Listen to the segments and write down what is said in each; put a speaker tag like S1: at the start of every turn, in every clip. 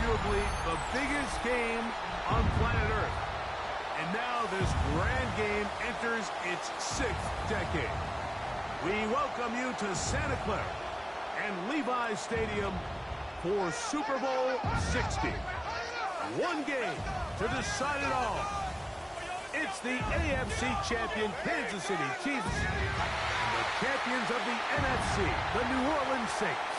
S1: arguably the biggest game on planet Earth. And now this grand game enters its 6th decade. We welcome you to Santa Clara and Levi's Stadium for Super Bowl 60. One game to decide it all. It's the AFC champion Kansas City Chiefs and the champions of the NFC, the New Orleans Saints.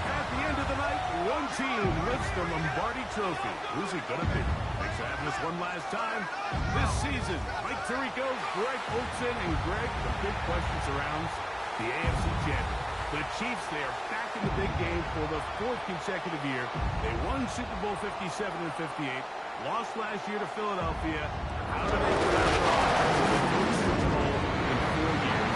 S1: At the end of the night, one team lifts the Lombardi Trophy. Who's it going to be? Thanks for having us one last time this season. Mike Tirico, Greg Olson, and Greg, the big question surrounds the AFC champion. The Chiefs, they are back in the big game for the 4th consecutive year. They won Super Bowl 57 and 58, lost last year to Philadelphia. How do they get out of Super Bowl in 4 years?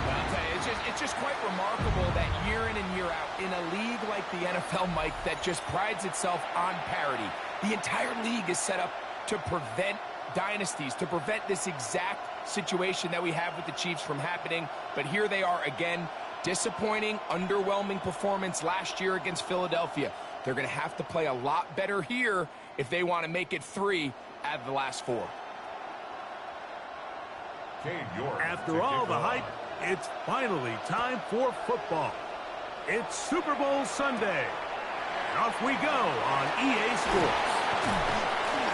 S2: I'll tell you, it's just quite remarkable that year in and year out, in a league like the NFL, Mike, that just prides itself on parity, the entire league is set up to prevent dynasties, to prevent this exact situation that we have with the Chiefs from happening. But here they are again. Disappointing, underwhelming performance last year against Philadelphia. They're going to have to play a lot better here if they want to make it 3 out of the last 4.
S1: After all the hype, it's finally time for football. It's Super Bowl Sunday. And off we go on EA Sports.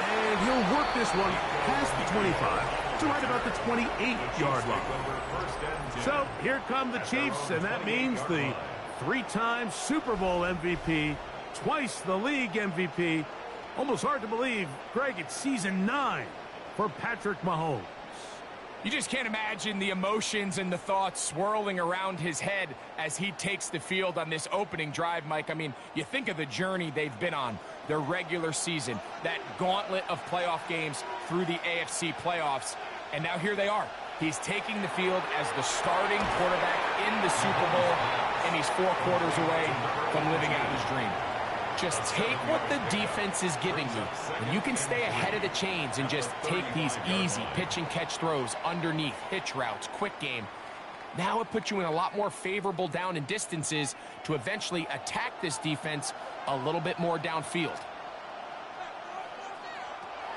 S1: And he'll work this one past the 25 to right about the 28-yard line. So here come the Chiefs, and that means the 3-time Super Bowl MVP, twice the league MVP. Almost hard to believe, Greg, it's season 9 for Patrick Mahomes.
S2: You just can't imagine the emotions and the thoughts swirling around his head as he takes the field on this opening drive, Mike. I mean, you think of the journey they've been on, their regular season, that gauntlet of playoff games through the AFC playoffs, and now here they are. He's taking the field as the starting quarterback in the Super Bowl, and he's 4 quarters away from living out his dream. Just take what the defense is giving you. When you can stay ahead of the chains and just take these easy pitch and catch throws underneath, hitch routes, quick game, now it puts you in a lot more favorable down and distances to eventually attack this defense a little bit more downfield.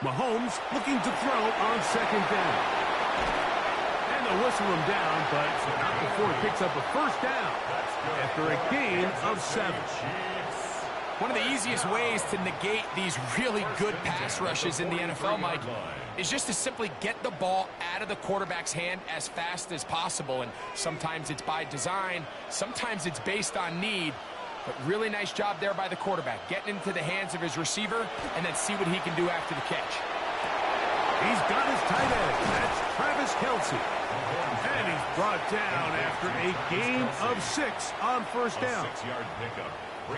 S1: Mahomes looking to throw on 2nd down. And they'll whistle him down, but not before he picks up a 1st down after a gain of 7.
S2: One of the easiest ways to negate these really good pass rushes in the NFL, Mike, is just to simply get the ball out of the quarterback's hand as fast as possible. And sometimes it's by design, sometimes it's based on need. But really nice job there by the quarterback, getting into the hands of his receiver and then see what he can do after the catch.
S1: He's got his tight end. That's Travis Kelce. And he's brought down after a gain of 6 on 1st down.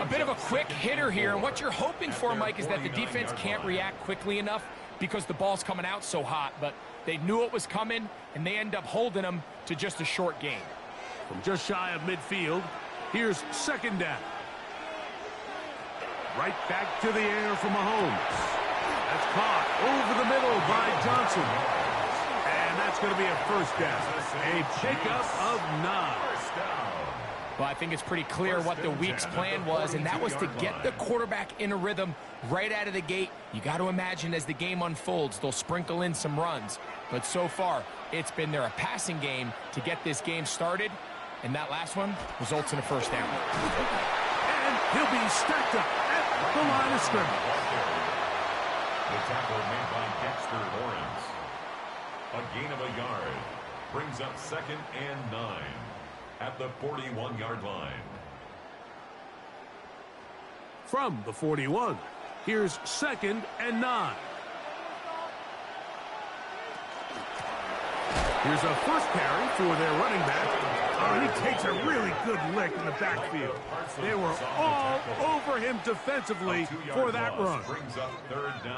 S2: A bit of a quick hitter here, and what you're hoping for, Mike, is that the defense can't react quickly enough because the ball's coming out so hot, but they knew it was coming, and they end up holding them to just a short gain.
S1: From just shy of midfield, here's 2nd down. Right back to the air for Mahomes. That's caught over the middle by Johnson. And that's going to be a 1st down. A pickup of 9.
S2: Well, I think it's pretty clear what the week's plan was, and that was to get the quarterback in a rhythm right out of the gate. You got to imagine as the game unfolds, they'll sprinkle in some runs. But so far, it's been a passing game to get this game started, and that last one results in a 1st down.
S1: And he'll be stacked up at the line of scrimmage.
S3: The tackle made by Dexter Lawrence. A gain of a yard brings up 2nd and 9. At the 41-yard line.
S1: From the 41, here's 2nd and 9. Here's a 1st carry for their running back. Oh, and he takes a really good lick in the backfield. They were all over him defensively for that run.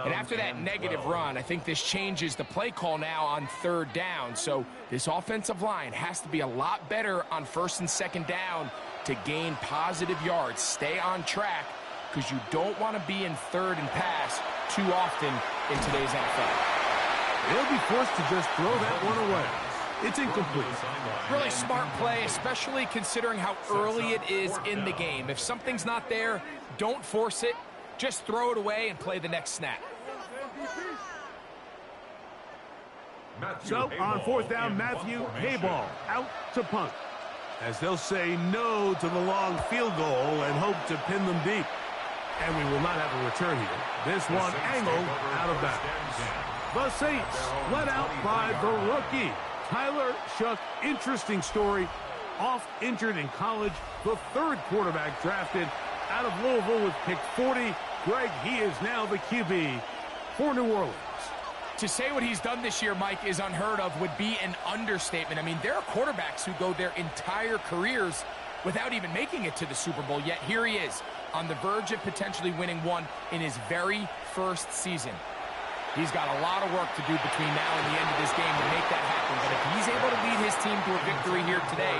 S2: And after that negative run, I think this changes the play call now on 3rd down. So this offensive line has to be a lot better on 1st and 2nd down to gain positive yards. Stay on track because you don't want to be in 3rd and pass too often in today's NFL.
S1: They'll be forced to just throw that one away. It's incomplete.
S2: Really smart play, especially considering how early it is in the game. If something's not there, don't force it. Just throw it away and play the next snap.
S1: So, on fourth down, Matthew Hayball out to punt, as they'll say no to the long field goal and hope to pin them deep. And we will not have a return here. This one angled out of bounds. The Saints led out by the rookie, Tyler Shough. Interesting story. Off injured in college, the third quarterback drafted out of Louisville with pick 40. Greg, he is now the QB for New Orleans.
S2: To say what he's done this year, Mike, is unheard of would be an understatement. I mean, there are quarterbacks who go their entire careers without even making it to the Super Bowl, yet here he is on the verge of potentially winning one in his very first season. He's got a lot of work to do between now and the end of this game to make that happen, but if he's able to lead his team to a victory here today,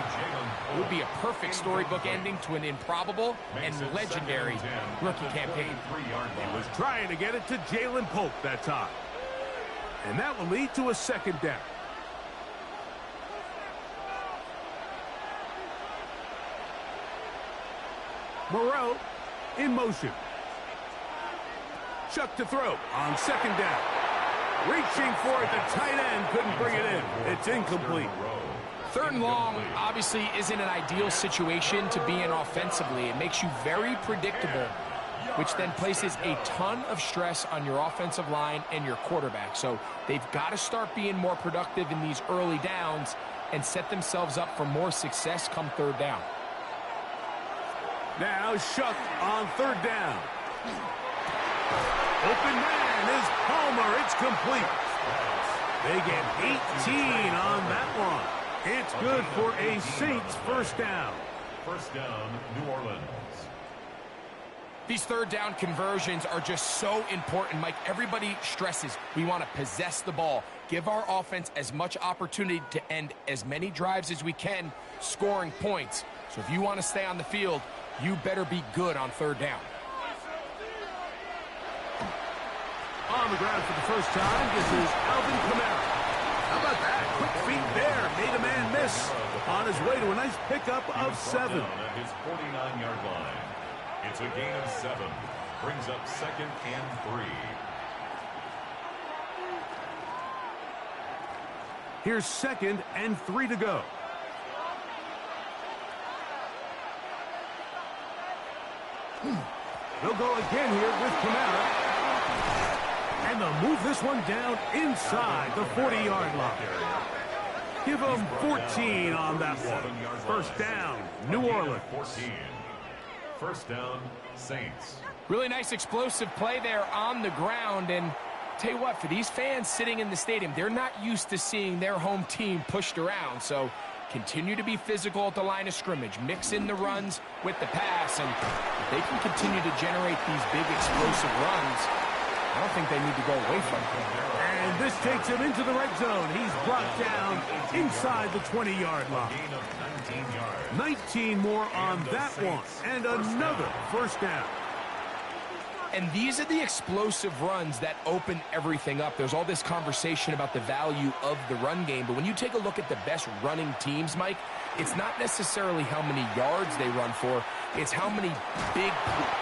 S2: it would be a perfect storybook ending to an improbable and legendary rookie campaign.
S1: He was trying to get it to Jalen Pope that time. And that will lead to a second down. Moreau in motion. Shough to throw on second down. Reaching for it, the tight end couldn't bring it in. It's incomplete.
S2: Third and long obviously isn't an ideal situation to be in offensively. It makes you very predictable, which then places a ton of stress on your offensive line and your quarterback. So they've got to start being more productive in these early downs and set themselves up for more success come third down.
S1: Now Shough on third down. Open man is Palmer. It's complete. They get 18 on that one. It's good for a Saints first down.
S3: First down, New Orleans.
S2: These third down conversions are just so important, Mike. Everybody stresses we want to possess the ball, give our offense as much opportunity to end as many drives as we can, scoring points. So if you want to stay on the field, you better be good on third down.
S1: On the ground for the first time, this is Alvin Kamara. How about that? Quick feet there. Made a man miss. On his way to a nice pickup of 7.
S3: At his 49-yard line. It's a gain of 7. Brings up second and 3.
S1: Here's second and 3 to go. They'll go again here with Kamara. And they'll move this one down inside the 40-yard line. Give them 14 on that one. First down, New Orleans.
S3: 14. First down, Saints.
S2: Really nice explosive play there on the ground. And tell you what, for these fans sitting in the stadium, they're not used to seeing their home team pushed around. So continue to be physical at the line of scrimmage. Mix in the runs with the pass. And if they can continue to generate these big explosive runs, I don't think they need to go away from him.
S1: And this takes him into the red zone. He's brought down inside the 20-yard line.
S3: Gain of 19 yards.
S1: 19 more on that one. And another first down.
S2: And these are the explosive runs that open everything up. There's all this conversation about the value of the run game, but when you take a look at the best running teams, Mike, it's not necessarily how many yards they run for, it's how many big...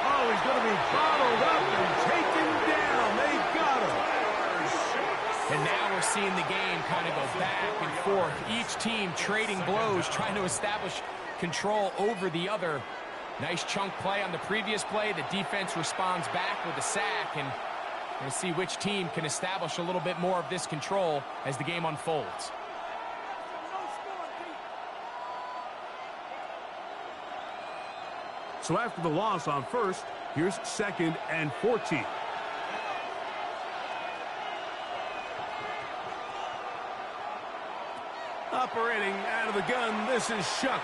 S1: Oh, he's going to be bottled up and taken down. They got him.
S2: And now we're seeing the game kind of go back and forth. Each team trading blows, trying to establish control over the other. Nice chunk play on the previous play. The defense responds back with a sack, and we're going to see which team can establish a little bit more of this control as the game unfolds.
S1: So after the loss on first, here's second and 14. Operating out of the gun, this is Shough.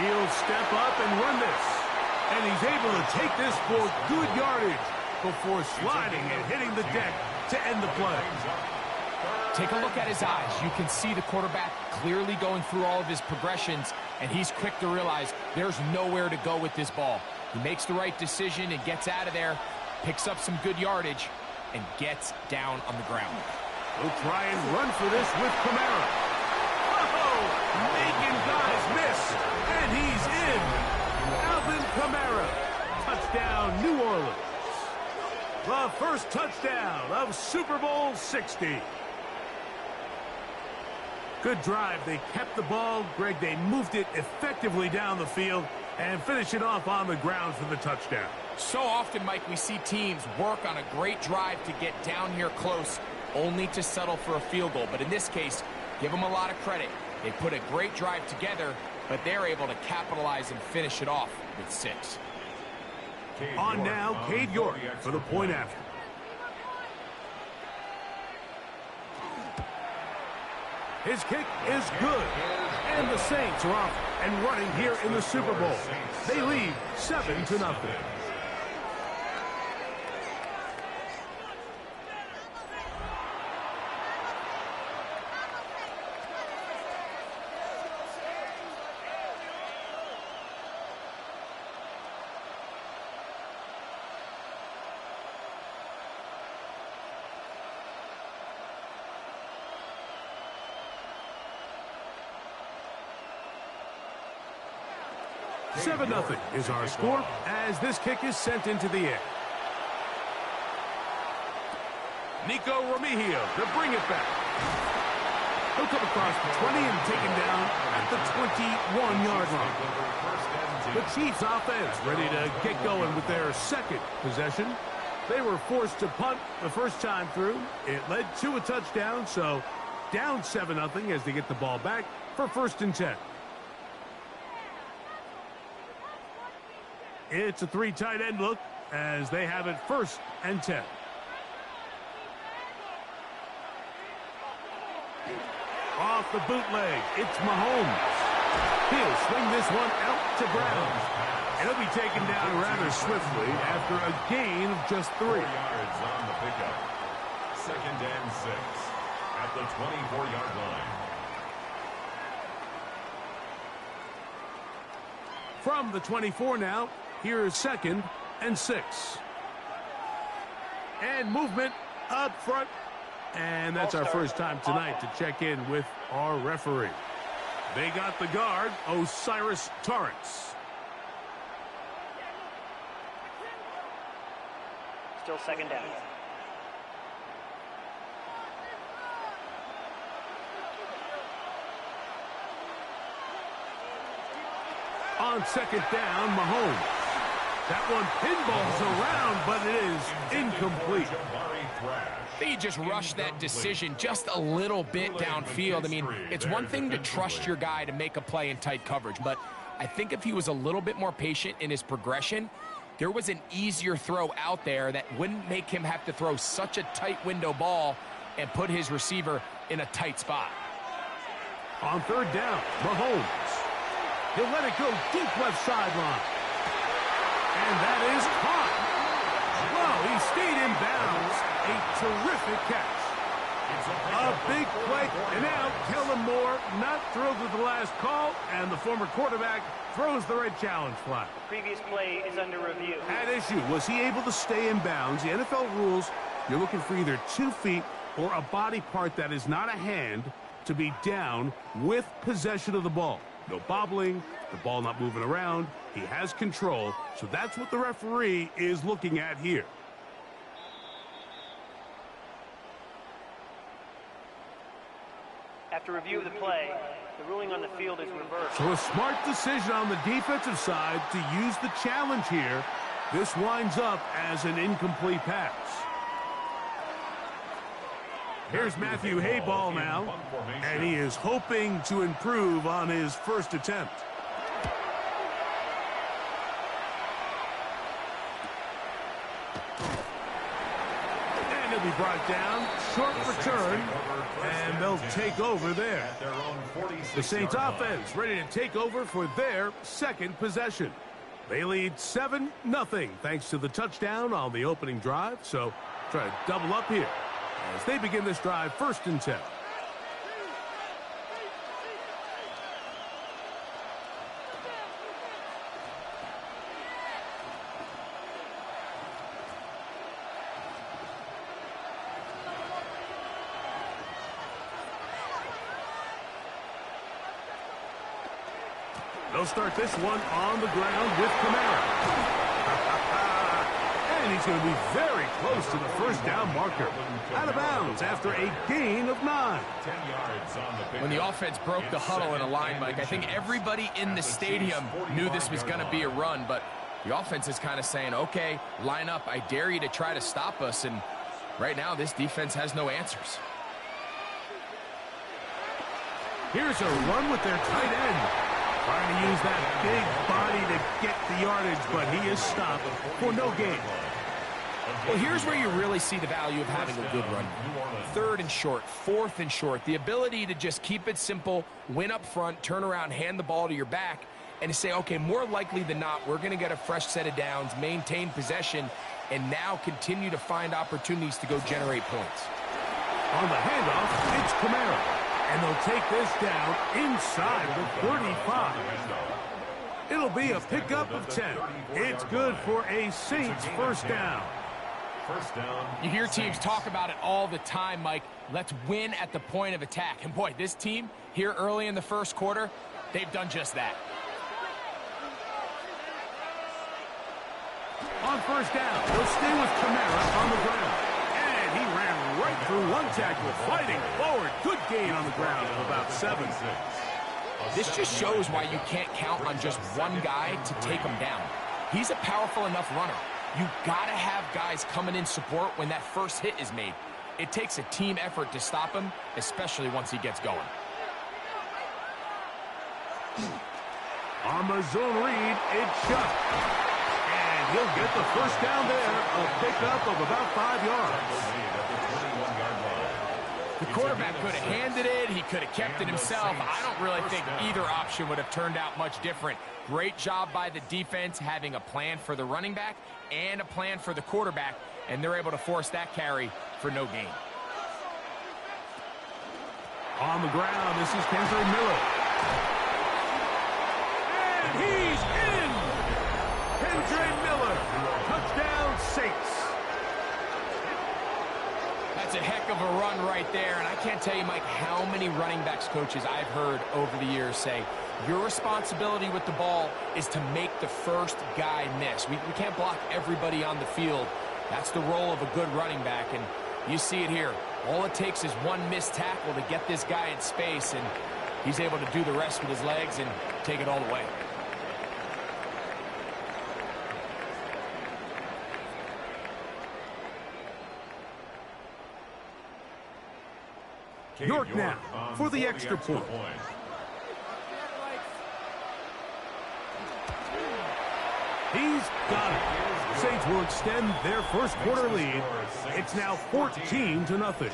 S1: He'll step up and run this. And he's able to take this for good yardage before sliding and hitting the deck to end the play.
S2: Take a look at his eyes. You can see the quarterback clearly going through all of his progressions, and he's quick to realize there's nowhere to go with this ball. He makes the right decision and gets out of there, picks up some good yardage, and gets down on the ground.
S1: We'll try and run for this with Kamara. The first touchdown of Super Bowl 60. Good drive. They kept the ball. Greg, they moved it effectively down the field and finish it off on the ground for the touchdown.
S2: So often, Mike, we see teams work on a great drive to get down here close, only to settle for a field goal. But in this case, give them a lot of credit. They put a great drive together, but they're able to capitalize and finish it off with 6.
S1: On now, Cade York for the point after. His kick is good. And the Saints are off and running here in the Super Bowl. They lead 7-0. 7-0 is our score as this kick is sent into the air. Nico Remigio to bring it back. He'll come across the 20 and taken down at the 21-yard line. The Chiefs offense ready to get going with their second possession. They were forced to punt the first time through. It led to a touchdown, so down 7-0 as they get the ball back for 1st and 10. It's a 3 tight end look as they have it 1st and 10. Off the bootleg, it's Mahomes. He'll swing this one out to Brown. And he'll be taken down rather swiftly after a gain of just 3.
S3: 4 yards on the pickup. 2nd and 6 at the 24-yard line.
S1: From the 24 now, here's 2nd and 6. And movement up front. And that's our first time tonight to check in with our referee. They got the guard, O'Cyrus Torrence.
S4: Still 2nd down.
S1: On 2nd down, Mahomes. That one pinballs around, but it is incomplete.
S2: They just rushed that decision just a little bit downfield. I mean, it's one thing to trust your guy to make a play in tight coverage, but I think if he was a little bit more patient in his progression, there was an easier throw out there that wouldn't make him have to throw such a tight window ball and put his receiver in a tight spot.
S1: On 3rd down, Mahomes. He'll let it go deep left sideline. And that is caught. Well, he stayed in bounds. A terrific catch. A big play. And now Kellen Moore not thrilled with the last call, and the former quarterback throws the red challenge flag.
S4: The previous play is under review.
S1: At issue, was he able to stay in bounds? The NFL rules, you're looking for either 2 feet or a body part that is not a hand to be down with possession of the ball. No bobbling, the ball not moving around. He has control, so that's what the referee is looking at here.
S4: After review of the play, the ruling on the field is reversed.
S1: So a smart decision on the defensive side to use the challenge here. This winds up as an incomplete pass. Here's Matthew Hayball now, and he is hoping to improve on his first attempt. And he'll be brought down, short return, and they'll take over there. The Saints offense ready to take over for their second possession. They lead 7-0 thanks to the touchdown on the opening drive, so try to double up here as they begin this drive 1st and 10. They'll start this one on the ground with Kamara. And And he's going to be very close to the first down marker. Out of bounds after a gain of 9.
S3: 10 yards on the pickup.
S2: When the offense broke the huddle in a line, Mike, I think everybody in the stadium knew this was going to be a run, but the offense is kind of saying, okay, line up. I dare you to try to stop us, and right now this defense has no answers.
S1: Here's a run with their tight end. Trying to use that big body to get the yardage, but he is stopped for no gain.
S2: Well, here's where you really see the value of having a good run. 3rd and short, 4th and short. The ability to just keep it simple, win up front, turn around, hand the ball to your back, and to say, okay, more likely than not, we're going to get a fresh set of downs, maintain possession, and now continue to find opportunities to go generate points.
S1: On the handoff, it's Kamara. And they'll take this down inside the 35. It'll be a pickup of 10. It's good for a Saints first down.
S3: First down.
S2: You hear teams talk about it all the time, Mike. Let's win at the point of attack. And boy, this team here early in the first quarter, they've done just that.
S1: On first down, they'll stay with Kamara on the ground. And he ran right through one tackle, fighting forward. Good gain on the ground of about 7.
S2: This just shows why you can't count on just one guy to take him down. He's a powerful enough runner. You gotta have guys coming in support when that first hit is made. It takes a team effort to stop him, especially once he gets going.
S1: On the zone read, it's Chuck. And he'll get the first down there, a pickup of about 5 yards.
S2: The quarterback could have handed it. He could have kept it himself. I don't really think either option would have turned out much different. Great job by the defense having a plan for the running back and a plan for the quarterback, and they're able to force that carry for no gain.
S1: On the ground, this is Kendre Miller. And he's in! Kendre Miller, touchdown Saints.
S2: That's a heck of a run right there, and I can't tell you, Mike, how many running backs coaches I've heard over the years say, your responsibility with the ball is to make the first guy miss. We can't block everybody on the field. That's the role of a good running back, and you see it here. All it takes is one missed tackle to get this guy in space, and he's able to do the rest with his legs and take it all the way.
S1: York now for the extra point. He's got it. Saints will extend their first quarter lead. It's now 14-0.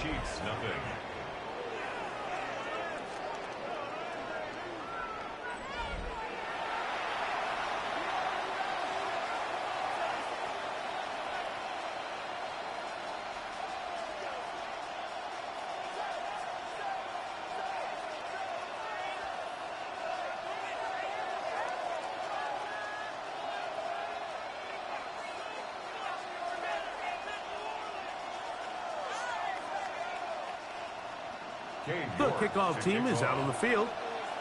S1: The kickoff team is out on the field,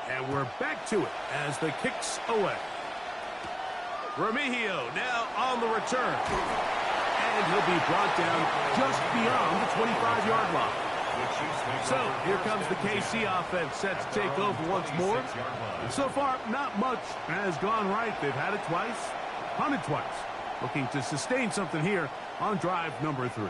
S1: and we're back to it as the kicks away. Remigio now on the return, and he'll be brought down just beyond the 25-yard line. So here comes the KC offense set to take over once more. So far, not much has gone right. They've had it twice, punted twice, looking to sustain something here on drive number 3.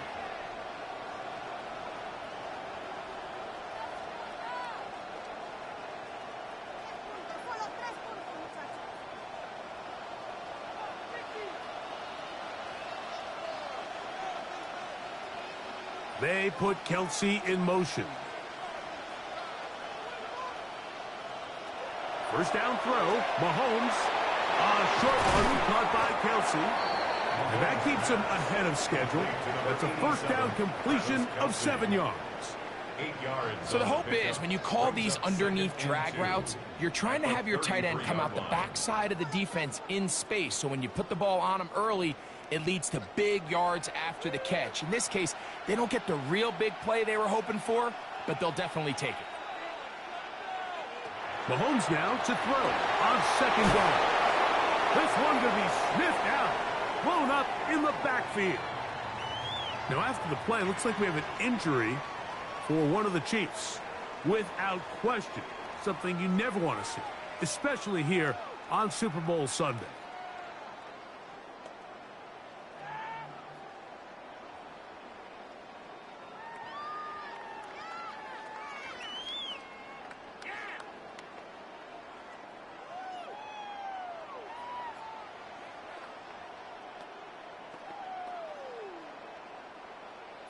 S1: They put Kelce in motion. First down throw, Mahomes. A short one caught by Kelce. And that keeps him ahead of schedule. That's a first down completion of 7 yards.
S2: So the hope is when you call these underneath drag routes, you're trying to have your tight end come out the backside of the defense in space. So when you put the ball on him early, it leads to big yards after the catch. In this case, they don't get the real big play they were hoping for, but they'll definitely take it.
S1: Mahomes now to throw on second down. This one going to be sniffed out. blown up in the backfield. Now, after the play, it looks like we have an injury for one of the Chiefs. Without question, something you never want to see, especially here on Super Bowl Sunday.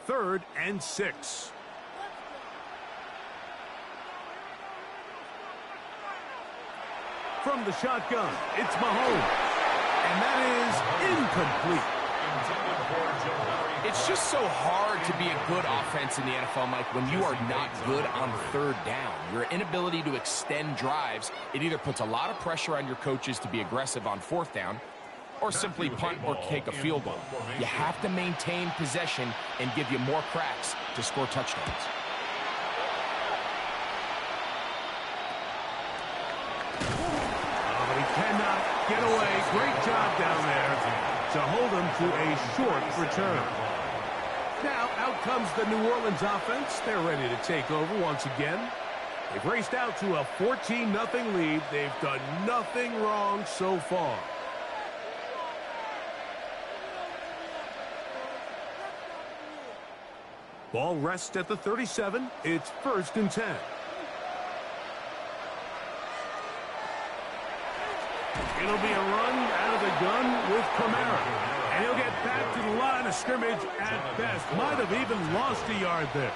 S1: Third and 6. From the shotgun, it's Mahomes. And that is incomplete.
S2: It's just so hard to be a good offense in the NFL, Mike, when you are not good on third down. Your inability to extend drives, it either puts a lot of pressure on your coaches to be aggressive on fourth down, or simply punt or take a field goal. You have to maintain possession and give you more cracks to score touchdowns.
S1: But he cannot get away. Great job down there to hold him to a short return. Now out comes the New Orleans offense. They're ready to take over once again. They've raced out to a 14-0 lead. They've done nothing wrong so far. Ball rests at the 37. It's 1st and 10. It'll be a run out of the gun with Kamara. And he'll get back to the line of scrimmage at best. Might have even lost a yard there.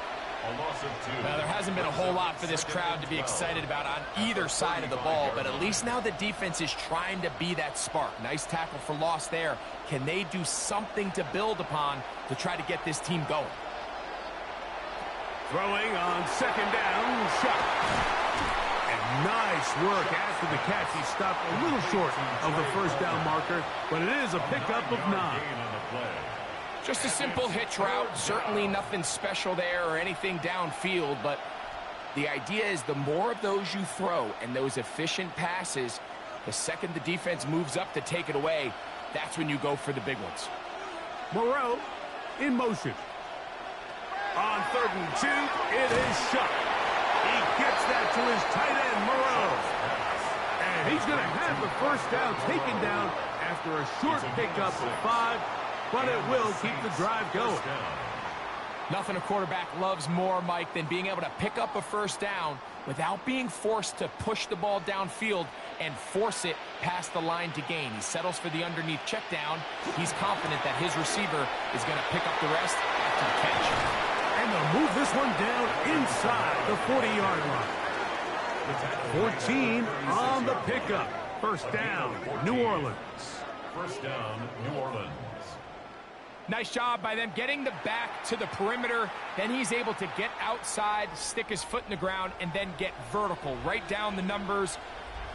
S2: Now, there hasn't been a whole lot for this crowd to be excited about on either side of the ball, but at least now the defense is trying to be that spark. Nice tackle for loss there. Can they do something to build upon to try to get this team going?
S1: Throwing on 2nd down, shot. And nice work after the catch. He stopped a little short of the 1st down marker, but it is a pickup of 9.
S2: Just a simple hitch route. Certainly nothing special there or anything downfield, but the idea is the more of those you throw and those efficient passes, the second the defense moves up to take it away, that's when you go for the big ones.
S1: Moreau in motion. On 3rd and 2, it is shot. He gets that to his tight end, Moreau. And he's going to have the 1st down taken down after a short pickup of 5, but it will keep the drive going.
S2: Nothing a quarterback loves more, Mike, than being able to pick up a 1st down without being forced to push the ball downfield and force it past the line to gain. He settles for the underneath check down. He's confident that his receiver is going to pick up the rest after the catch.
S1: And they'll move this one down inside the 40-yard line. 14 on the pickup. 1st down, New Orleans.
S3: 1st down, New Orleans.
S2: Nice job by them getting the back to the perimeter. Then he's able to get outside, stick his foot in the ground, and then get vertical. Right down the numbers.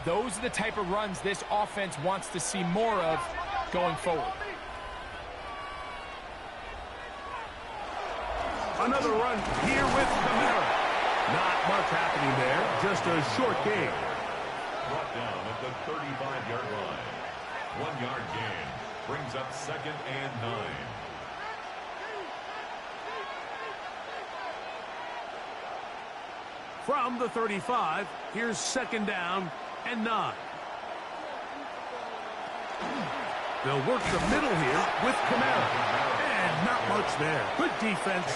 S2: Those are the type of runs this offense wants to see more of going forward.
S1: Another run here with Kamara. Not much happening there. Just a short gain.
S3: Brought down at the 35-yard line. 1-yard gain. Brings up 2nd and 9.
S1: From the 35, here's 2nd down and 9. They'll work the middle here with Kamara. And not much there. Good defense.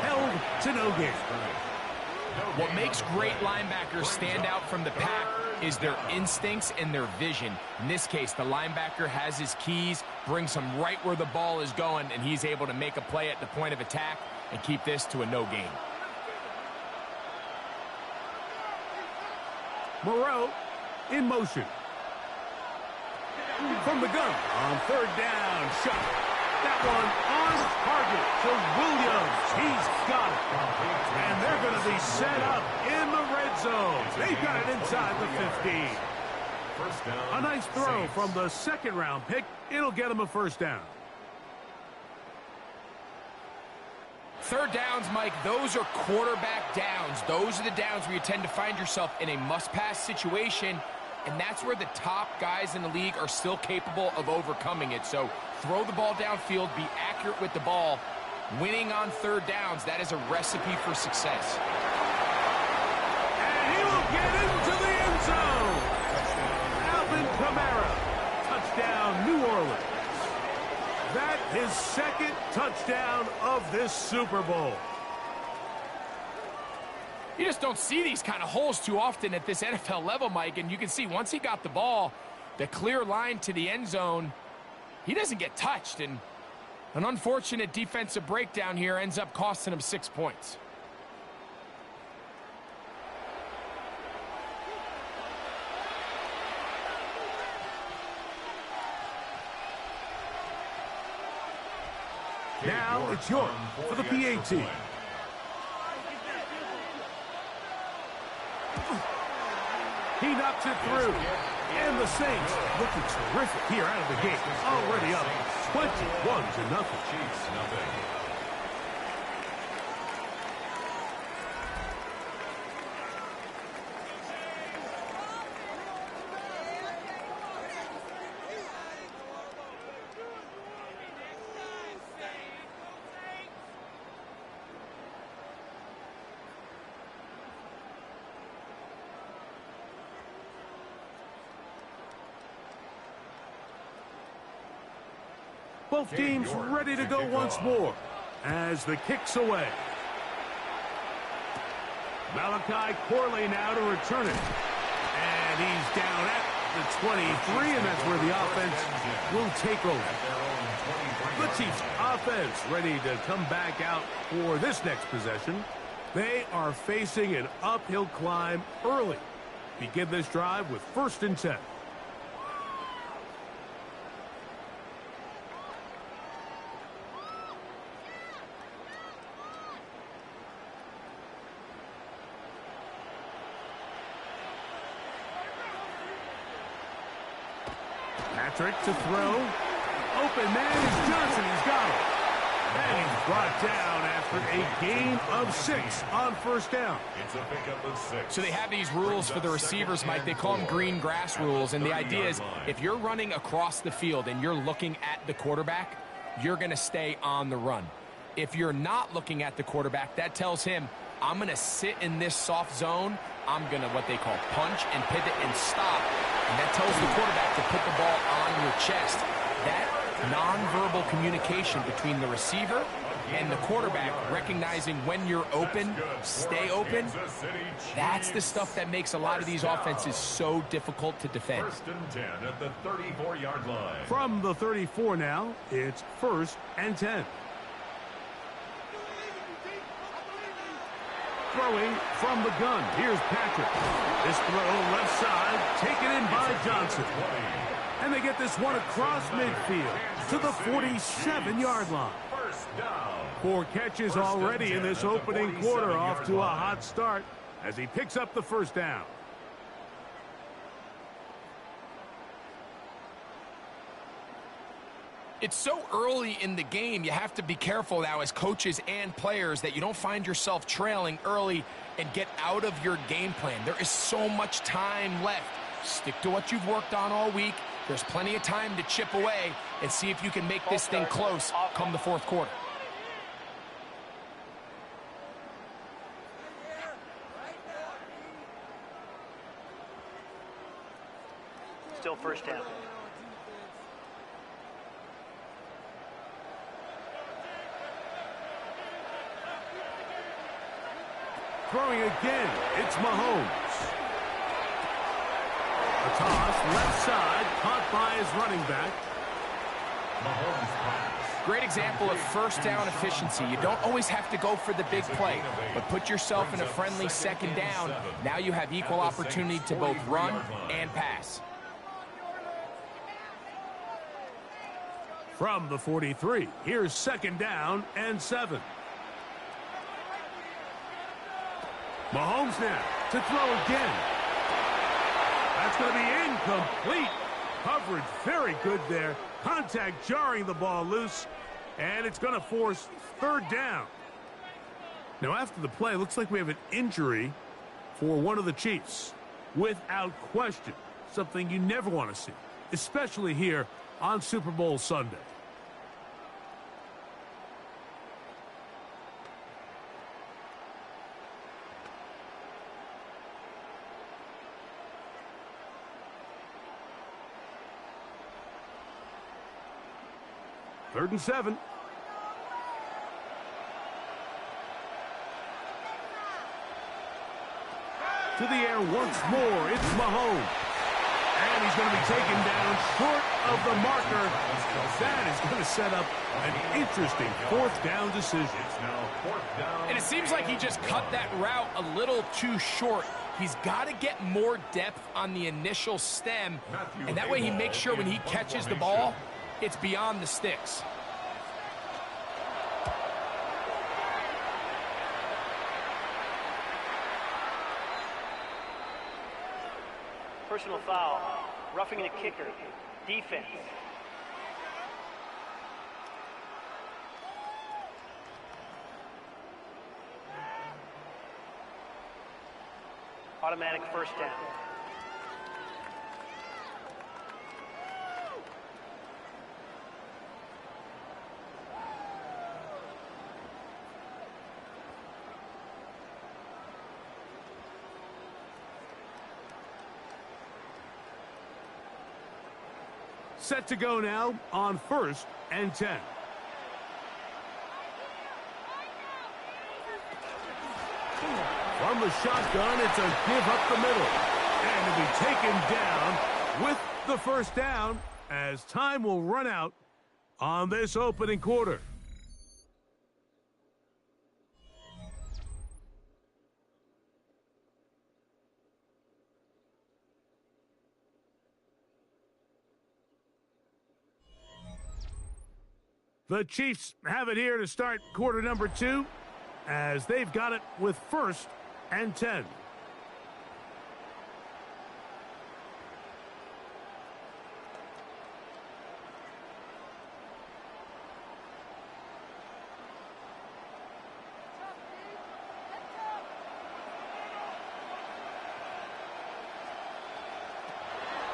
S1: Held to no gain.
S2: What makes great linebackers stand out from the pack is their instincts and their vision. In this case, the linebacker has his keys, brings him right where the ball is going, and he's able to make a play at the point of attack and keep this to a no gain.
S1: Moreau in motion. From the gun on 3rd down, shot. That one on target to Williams. He's got it. And they're going to be set up in the red zone. They've got it inside the 15.
S3: 1st down.
S1: A nice throw from the 2nd-round pick. It'll get him a 1st down.
S2: 3rd downs, Mike, those are quarterback downs. Those are the downs where you tend to find yourself in a must-pass situation, and that's where the top guys in the league are still capable of overcoming it. So throw the ball downfield, be accurate with the ball. Winning on third downs, that is a recipe for success.
S1: And he will get into the end zone. Alvin Kamara, touchdown, New Orleans. That his second touchdown of this Super Bowl.
S2: You just don't see these kind of holes too often at this NFL level, Mike, and you can see once he got the ball, the clear line to the end zone, he doesn't get touched, and an unfortunate defensive breakdown here ends up costing him 6 points.
S1: Now it's York for the PAT. He knocks it through. And the Saints looking terrific here out of the gate. Already up 21-0.
S3: Chiefs, nothing.
S1: Both teams ready to go once more as the kick's away. Malachi Corley now to return it. And he's down at the 23, and that's where the offense will take over. The Chiefs offense ready to come back out for this next possession. They are facing an uphill climb early. Begin this drive with 1st and 10. Patrick to throw. Open man is Johnson. He's got it. And he's brought down after a gain of 6 on 1st down.
S3: It's a pickup of 6.
S2: So they have these rules for the receivers, Mike. They call them green grass rules. And the idea is if you're running across the field and you're looking at the quarterback, you're going to stay on the run. If you're not looking at the quarterback, that tells him, I'm going to sit in this soft zone. I'm going to, what they call, punch and pivot and stop. And that tells the quarterback to put the ball on your chest. That nonverbal communication between the receiver and the quarterback, recognizing when you're open, stay open, that's the stuff that makes a lot of these offenses so difficult to defend.
S3: 1st and 10 at the 34-yard line.
S1: From the 34 now, it's 1st and 10. Throwing from the gun. Here's Patrick. This throw left side, taken in by Johnson. And they get this one across midfield to the 47-yard line.
S3: 1st down.
S1: 4 catches already in this opening quarter, off to a hot start as he picks up the 1st down.
S2: It's so early in the game, you have to be careful now as coaches and players that you don't find yourself trailing early and get out of your game plan. There is so much time left. Stick to what you've worked on all week. There's plenty of time to chip away and see if you can make this thing close come the 4th quarter.
S4: Still 1st down.
S1: Throwing again, it's Mahomes. A toss, left side, caught by his running back.
S3: Mahomes pass.
S2: Great example of 1st down efficiency. You don't always have to go for the big play, but put yourself in a friendly 2nd down. Now you have equal opportunity to both run and pass.
S1: From the 43, here's 2nd down and 7. Mahomes now to throw again. That's going to be incomplete. Coverage very good there. Contact jarring the ball loose. And it's going to force 3rd down. Now after the play, looks like we have an injury for one of the Chiefs. Without question, something you never want to see, especially here on Super Bowl Sunday. Third and 7. To the air once more. It's Mahomes. And he's going to be taken down short of the marker. That is going to set up an interesting fourth down decision.
S2: And it seems like he just cut that route a little too short. He's got to get more depth on the initial stem, and that way he makes sure when he catches the ball, it's beyond the sticks.
S4: Personal foul. Roughing the kicker. Defense. Automatic first down.
S1: Set to go now on 1st and 10. From the shotgun, it's a give up the middle. And to be taken down with the first down as time will run out on this opening quarter. The Chiefs have it here to start quarter number 2 as they've got it with 1st and 10.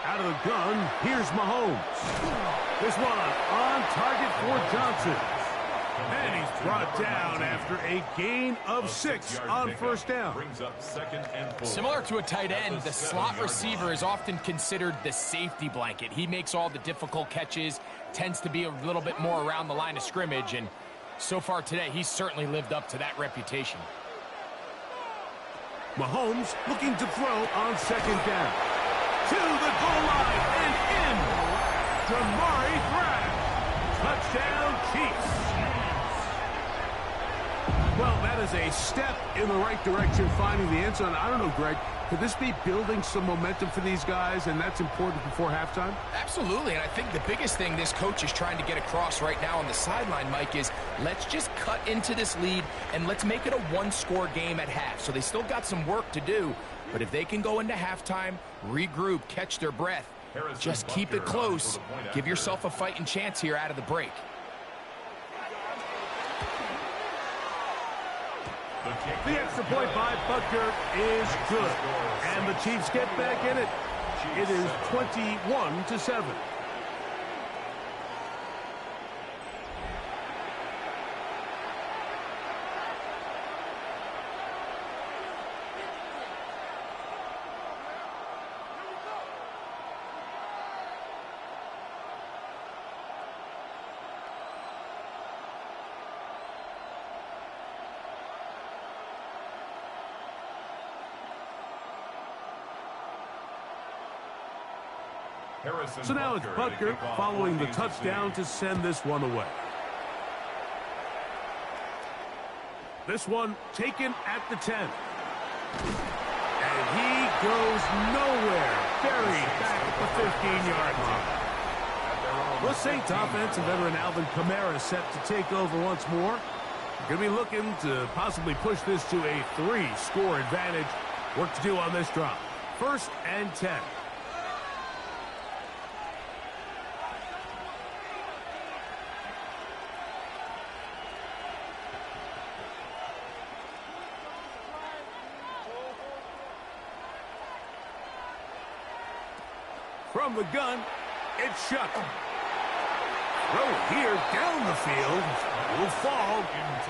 S1: Out of the gun, here's Mahomes. This one on target for Johnson. And he's brought down after a gain of 6 on first down.
S3: Brings up 2nd and 4.
S2: Similar to a tight end, the slot receiver is often considered the safety blanket. He makes all the difficult catches, tends to be a little bit more around the line of scrimmage, and so far today, he's certainly lived up to that reputation.
S1: Mahomes looking to throw on 2nd down. To the goal line and in. Jamari Thrash. Touchdown, Chiefs. Well, that is a step in the right direction, finding the end zone. I don't know, Greg, could this be building some momentum for these guys, and that's important before halftime?
S2: Absolutely, and I think the biggest thing this coach is trying to get across right now on the sideline, Mike, is let's just cut into this lead, and let's make it a one-score game at half. So they still got some work to do, but if they can go into halftime, regroup, catch their breath, just keep it close, give yourself a fighting chance here out of the break.
S1: The extra point by Butker is good. And the Chiefs get back in it. It is 21-7. So now it's Butker following the touchdown to send this one away. This one taken at the 10. And he goes nowhere. Buried back at the 15-yard line. The Saints offensive veteran Alvin Kamara set to take over once more. Going to be looking to possibly push this to a 3-score advantage. Work to do on this drive. 1st and 10. From the gun, it's shut. Throw here down the field. Will fall.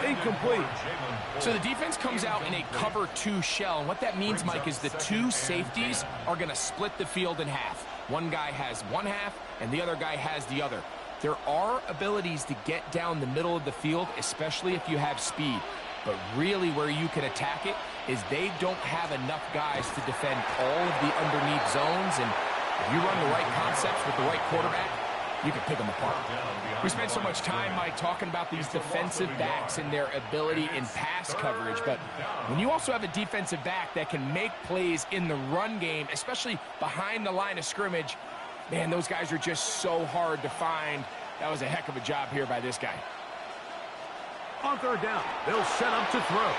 S1: Incomplete.
S2: So the defense comes out in a cover 2 shell. And what that means, Mike, is the 2 safeties are going to split the field in half. One guy has one half, and the other guy has the other. There are abilities to get down the middle of the field, especially if you have speed. But really where you can attack it is they don't have enough guys to defend all of the underneath zones. And if you run the right concepts with the right quarterback, you can pick them apart. We spent so much time, Mike, talking about these defensive backs and their ability in pass coverage. But when you also have a defensive back that can make plays in the run game, especially behind the line of scrimmage, man, those guys are just so hard to find. That was a heck of a job here by this guy.
S1: On third down, they'll set up to throw.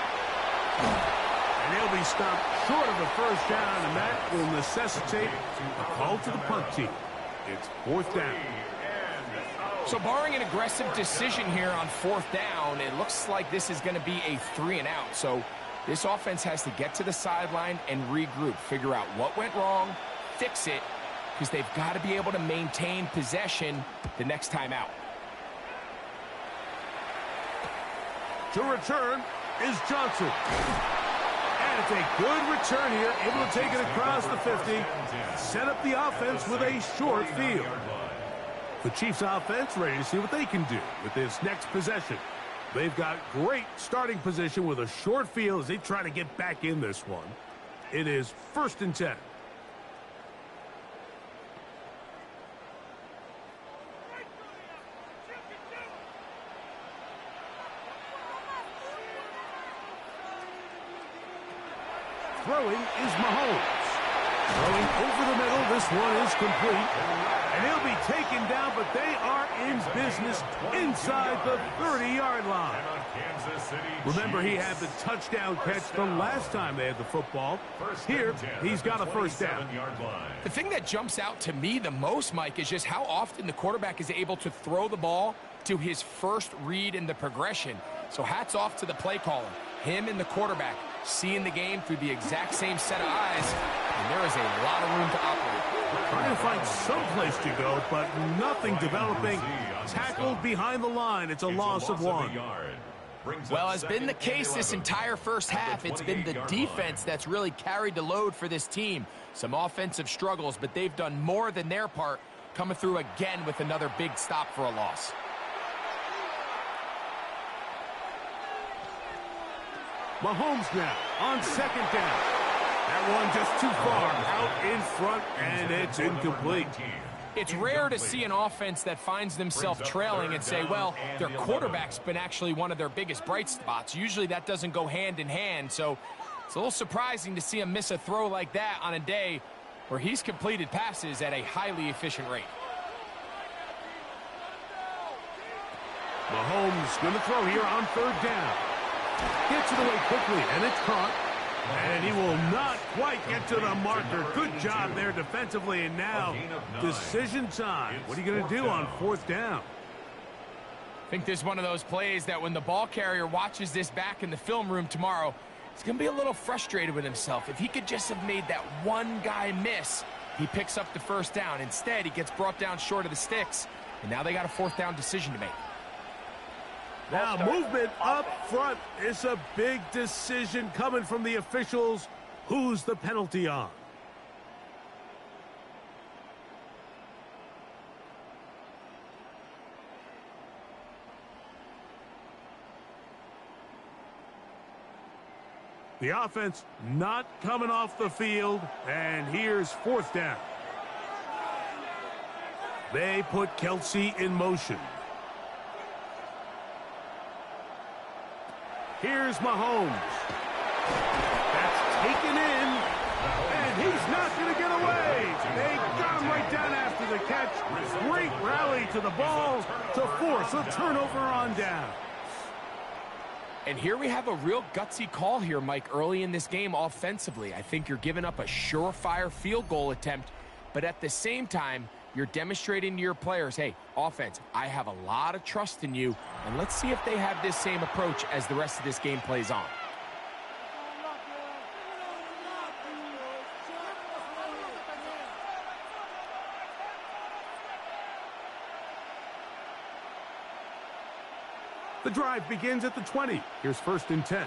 S1: And they'll be stopped short of the first down, and that will necessitate a call to the punt team. It's fourth down.
S2: So barring an aggressive decision here on fourth down, it looks like this is going to be a 3-and-out. So this offense has to get to the sideline and regroup, figure out what went wrong, fix it, because they've got to be able to maintain possession the next time out.
S1: To return is Johnson. And it's a good return here, able to take it across the 50, set up the offense with a short field. The Chiefs offense ready to see what they can do with this next possession. They've got great starting position with a short field as they try to get back in this one. It is 1st and 10. Throwing is Mahomes. Throwing over the middle. This one is complete. And he'll be taken down, but they are in business inside the 30-yard line. Remember, he had the touchdown catch the last time they had the football. Here, he's got a first down.
S2: The thing that jumps out to me the most, Mike, is just how often the quarterback is able to throw the ball to his first read in the progression. So hats off to the play caller. Him and the quarterback seeing the game through the exact same set of eyes, and there is a lot of room to operate.
S1: Trying to find some place to go, but nothing developing. Tackled behind the line. It's a loss of 1.
S2: Well, has been the case this entire first half. It's been the defense that's really carried the load for this team. Some offensive struggles, but they've done more than their part, coming through again with another big stop for a loss.
S1: Mahomes now on 2nd down. That one just too far out in front, and it's incomplete.
S2: It's rare to see an offense that finds themselves trailing and say, well, their quarterback's been actually one of their biggest bright spots. Usually that doesn't go hand in hand, so it's a little surprising to see him miss a throw like that on a day where he's completed passes at a highly efficient rate.
S1: Mahomes going to throw here on 3rd down. Gets it away quickly, and it's caught. And he will not quite get to the marker. Good job there defensively, and now decision time. What are you going to do on 4th down?
S2: I think this is one of those plays that when the ball carrier watches this back in the film room tomorrow, he's going to be a little frustrated with himself. If he could just have made that one guy miss, he picks up the first down. Instead, he gets brought down short of the sticks, and now they got a 4th down decision to make.
S1: Now movement up front. It's a big decision coming from the officials. Who's the penalty on? The offense not coming off the field, and here's 4th down. They put Kelsey in motion. Here's Mahomes. That's taken in, and he's not going to get away. They got him right down after the catch. Great rally to the ball to force a turnover on down.
S2: And here we have a real gutsy call here, Mike, early in this game offensively. I think you're giving up a surefire field goal attempt, but at the same time, you're demonstrating to your players, hey, offense, I have a lot of trust in you, and let's see if they have this same approach as the rest of this game plays on.
S1: The drive begins at the 20. Here's 1st and 10.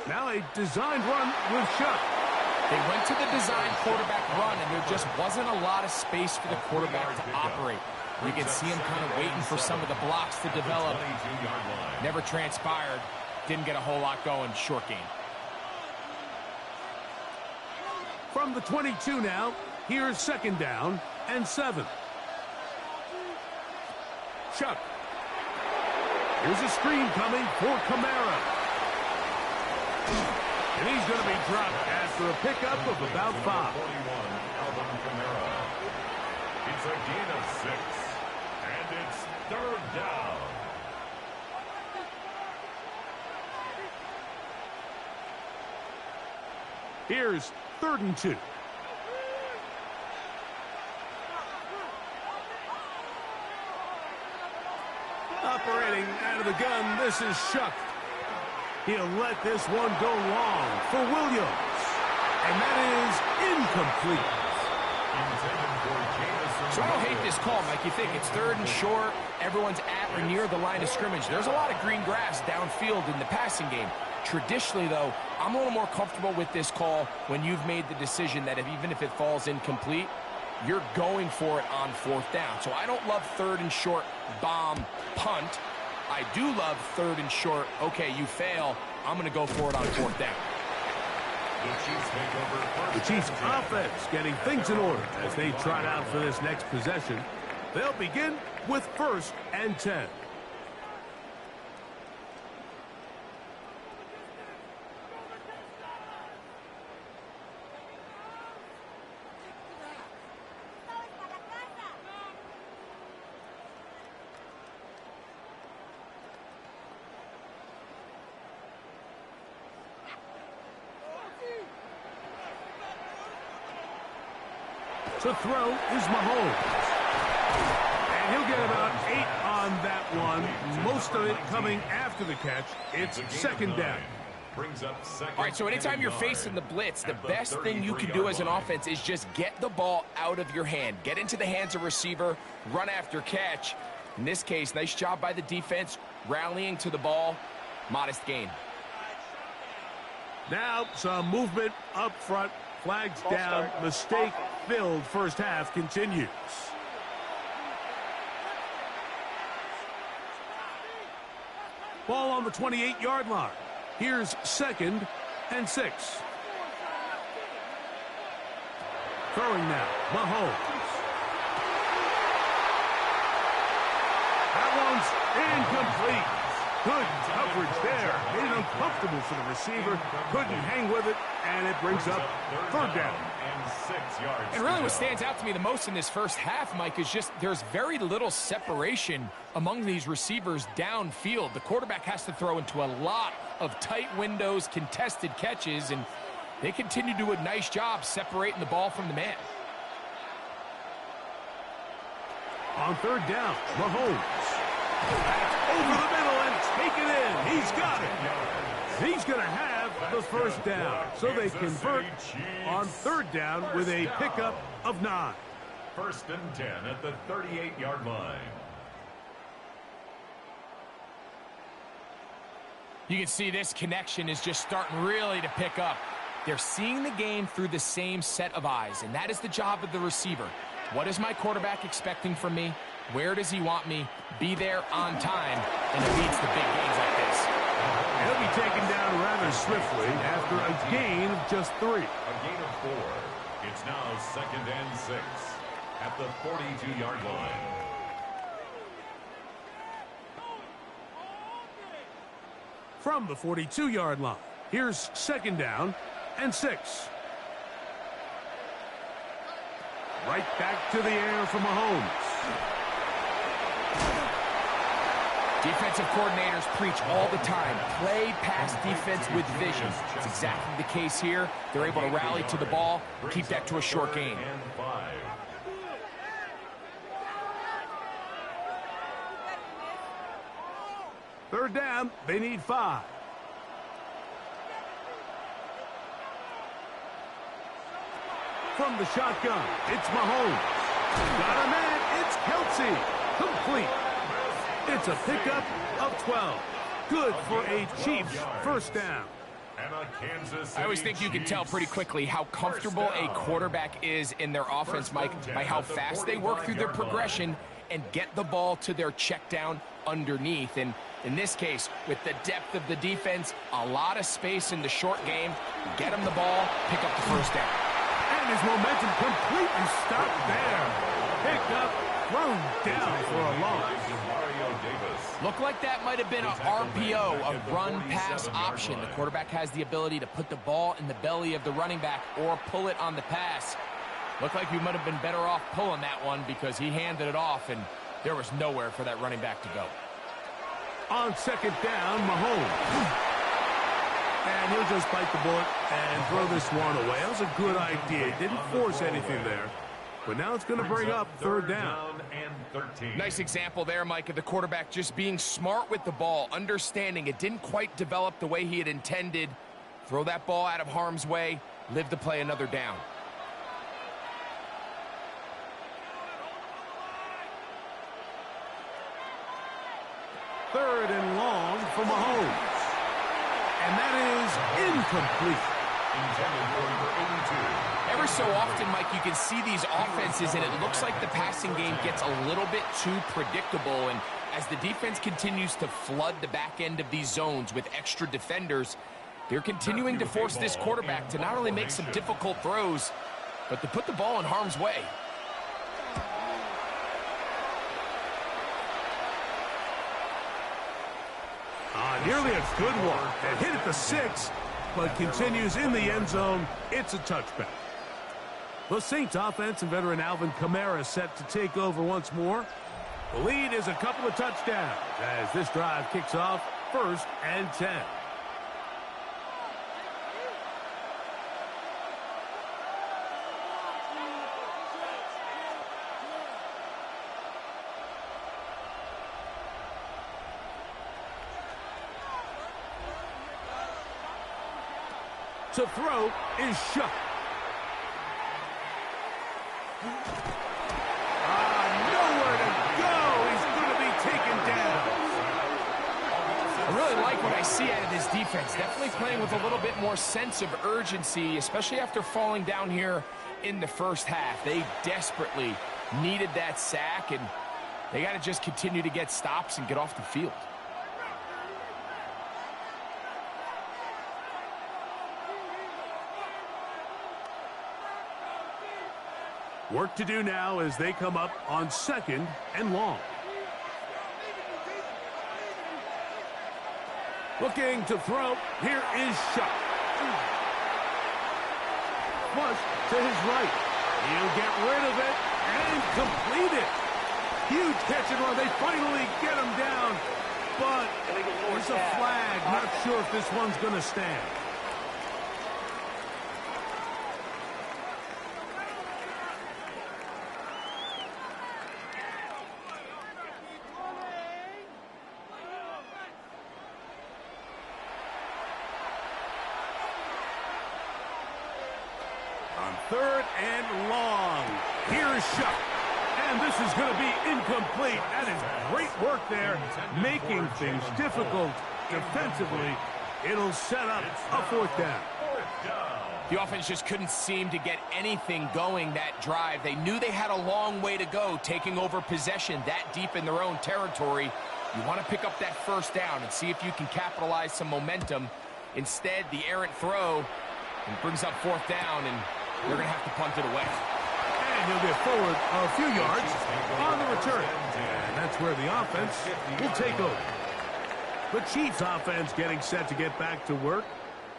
S1: Now a designed run with Shuck.
S2: They went to the designed quarterback run, and there just wasn't a lot of space for the quarterback to operate. You can see him kind of waiting for some of the blocks to develop. Never transpired. Didn't get a whole lot going. Short game.
S1: From the 22 now, here's 2nd down and 7. Shuck. Here's a screen coming for Kamara. And he's going to be dropped after a pickup of about 5.
S3: 41, Alvin Kamara. It's a gain of 6. And it's 3rd down.
S1: Here's 3rd and 2. Operating out of the gun, this is Shuck. He'll let this one go long for Williams. And that is incomplete.
S2: So I don't hate this call, Mike. You think it's 3rd and short. Everyone's at or near the line of scrimmage. There's a lot of green grass downfield in the passing game. Traditionally, though, I'm a little more comfortable with this call when you've made the decision that even if it falls incomplete, you're going for it on 4th down. So I don't love 3rd and short, bomb, punt. I do love 3rd and short. Okay, you fail. I'm going to go for it on 4th down.
S1: The Chiefs offense getting things in order as they trot out for this next possession. They'll begin with 1st and 10. To throw is Mahomes. And he'll get about 8 on that one. Most of it coming after the catch. It's 2nd down.
S3: Brings up 2nd.
S2: All right, so anytime you're facing the blitz, the best thing you can do as an offense is just get the ball out of your hand. Get into the hands of receiver, run after catch. In this case, nice job by the defense, rallying to the ball. Modest gain.
S1: Now some movement up front. Flags down. Mistake filled. First half continues. Ball on the 28-yard line. Here's 2nd and 6. Throwing now. Mahomes. That one's incomplete. Good coverage there. Made it uncomfortable for the receiver. Couldn't hang with it, and it brings up 3rd down.
S3: And 6 yards.
S2: And really what stands out to me the most in this first half, Mike, is just there's very little separation among these receivers downfield. The quarterback has to throw into a lot of tight windows, contested catches, and they continue to do a nice job separating the ball from the man.
S1: On 3rd down, Mahomes. Over the middle and take it in. He's got it. He's going to have the 1st down. So they convert on 3rd down with a pickup of 9.
S3: 1st and 10 at the 38-yard line.
S2: You can see this connection is just starting really to pick up. They're seeing the game through the same set of eyes, and that is the job of the receiver. What is my quarterback expecting from me? Where does he want me? Be there on time, and it leads to big gains like this.
S1: He'll be taken down rather swiftly after a gain of just 3.
S3: A gain of 4. It's now 2nd and 6 at the 42-yard line.
S1: From the 42-yard line, here's 2nd down and 6. Right back to the air for Mahomes.
S2: Defensive coordinators preach all the time, play pass defense with vision. It's exactly the case here. They're able to rally to the ball, keep that to a short gain.
S1: 3rd down, they need 5. From the shotgun, it's Mahomes. Got a man. It's Kelsey. Complete. It's a pickup of 12. Good for a Chiefs first down.
S2: I always think you can tell pretty quickly how comfortable a quarterback is in their offense, Mike, by how fast they work through their progression and get the ball to their check down underneath. And in this case, with the depth of the defense, a lot of space in the short game, get him the ball, pick up the first down.
S1: And his momentum completely stopped there. Picked up, thrown down for a loss.
S2: Looked like that might have been an RPO, a run-pass option. The quarterback has the ability to put the ball in the belly of the running back or pull it on the pass. Looked like he might have been better off pulling that one because he handed it off, and there was nowhere for that running back to go.
S1: On second down, Mahomes. And he'll just bite the bullet and throw this one away. That was a good idea. Didn't force anything there. But now it's going to bring up third down.
S2: Nice example there, Mike, of the quarterback just being smart with the ball, understanding it didn't quite develop the way he had intended. Throw that ball out of harm's way, live to play another down.
S1: Third and long for Mahomes. And that is incomplete.
S2: Ever so often, Mike, you can see these offenses, and it looks like the passing game gets a little bit too predictable. And as the defense continues to flood the back end of these zones with extra defenders, they're continuing to force this quarterback to not only make some difficult throws, but to put the ball in harm's way.
S1: Nearly a good one. It hit at the 6, but continues in the end zone. It's a touchback. The Saints offense and veteran Alvin Kamara set to take over once more. The lead is a couple of touchdowns as this drive kicks off 1st and 10. To throw is shut. Nowhere to go. He's going to be taken down.
S2: I really like what I see out of this defense. Definitely playing with a little bit more sense of urgency, especially after falling down here in the first half. They desperately needed that sack, and they got to just continue to get stops and get off the field.
S1: Work to do now as they come up on 2nd and long. Looking to throw. Here is shot. Flush to his right. He'll get rid of it and complete it. Huge catch and run. They finally get him down. But there's a flag. Not sure if this one's going to stand. On 3rd and long. Here's shot. And this is going to be incomplete. That is great work there, making things difficult defensively. It'll set up a 4th down.
S2: The offense just couldn't seem to get anything going that drive. They knew they had a long way to go, taking over possession that deep in their own territory. You want to pick up that 1st down and see if you can capitalize some momentum. Instead, the errant throw and brings up 4th down, and they're going to have to punt it away.
S1: And he'll get forward a few yards on the return. And that's where the offense will take over. The Chiefs offense getting set to get back to work.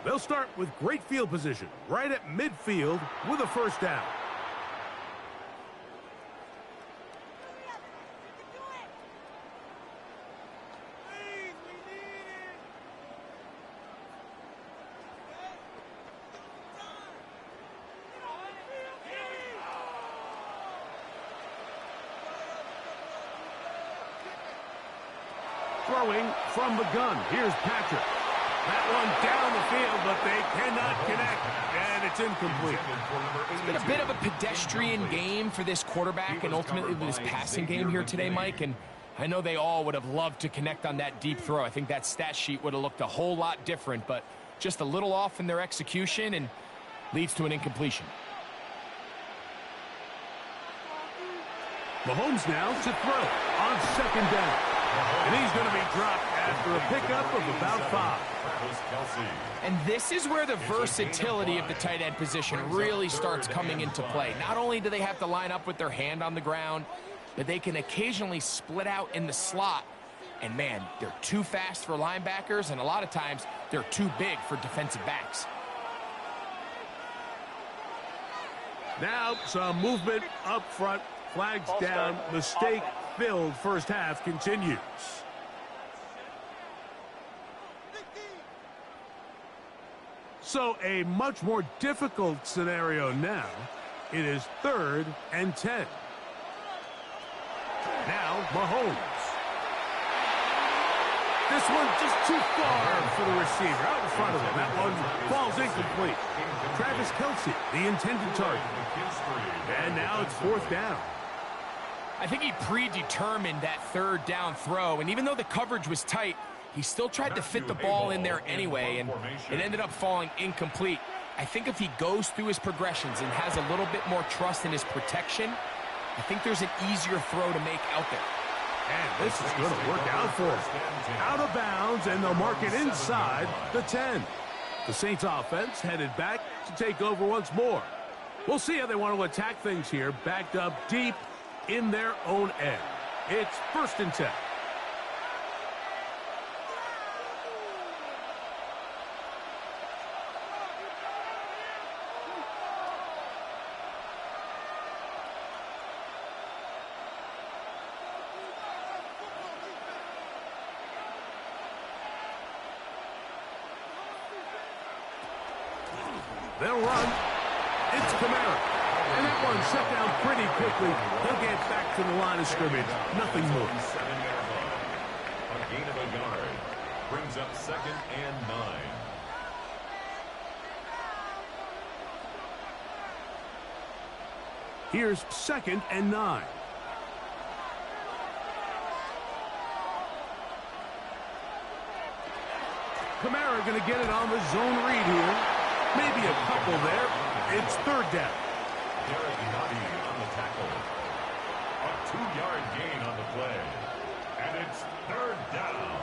S1: They'll start with great field position right at midfield with a 1st down. Throwing from the gun. Here's Patrick. That one down the field, but they cannot connect, and it's incomplete.
S2: It's been a bit of a pedestrian game for this quarterback and ultimately this passing game here today, Mike, and I know they all would have loved to connect on that deep throw. I think that stat sheet would have looked a whole lot different, but just a little off in their execution and leads to an incompletion.
S1: Mahomes now to throw on second down. And he's going to be dropped after a pickup of about 5.
S2: And this is where the versatility of the tight end position really starts coming into play. Not only do they have to line up with their hand on the ground, but they can occasionally split out in the slot. And man, they're too fast for linebackers, and a lot of times they're too big for defensive backs.
S1: Now some movement up front. Flags down. Mistake-filled first half continues. So a much more difficult scenario now. It is 3rd and 10. Now Mahomes. This one just too far for the receiver. Out in front of him. That one falls incomplete. Travis Kelce, the intended target. And now it's 4th down.
S2: I think he predetermined that 3rd down throw, and even though the coverage was tight, he still tried to fit the ball in there anyway, and it ended up falling incomplete. I think if he goes through his progressions and has a little bit more trust in his protection, I think there's an easier throw to make out there.
S1: And this is going to work out for him. Out of bounds, and they'll mark it inside the 10. The Saints offense headed back to take over once more. We'll see how they want to attack things here, backed up deep in their own end. It's 1st and 10. They'll run. It's Kamara. And that one shut down pretty quickly. He'll get back to the line of scrimmage. Nothing more.
S3: A gain of a yard. Brings up 2nd and 9.
S1: Here's 2nd and 9. Kamara going to get it on the zone read here. Maybe a couple there. It's 3rd down.
S3: Derek Notty on the tackle. A 2-yard gain on the play. And it's 3rd down.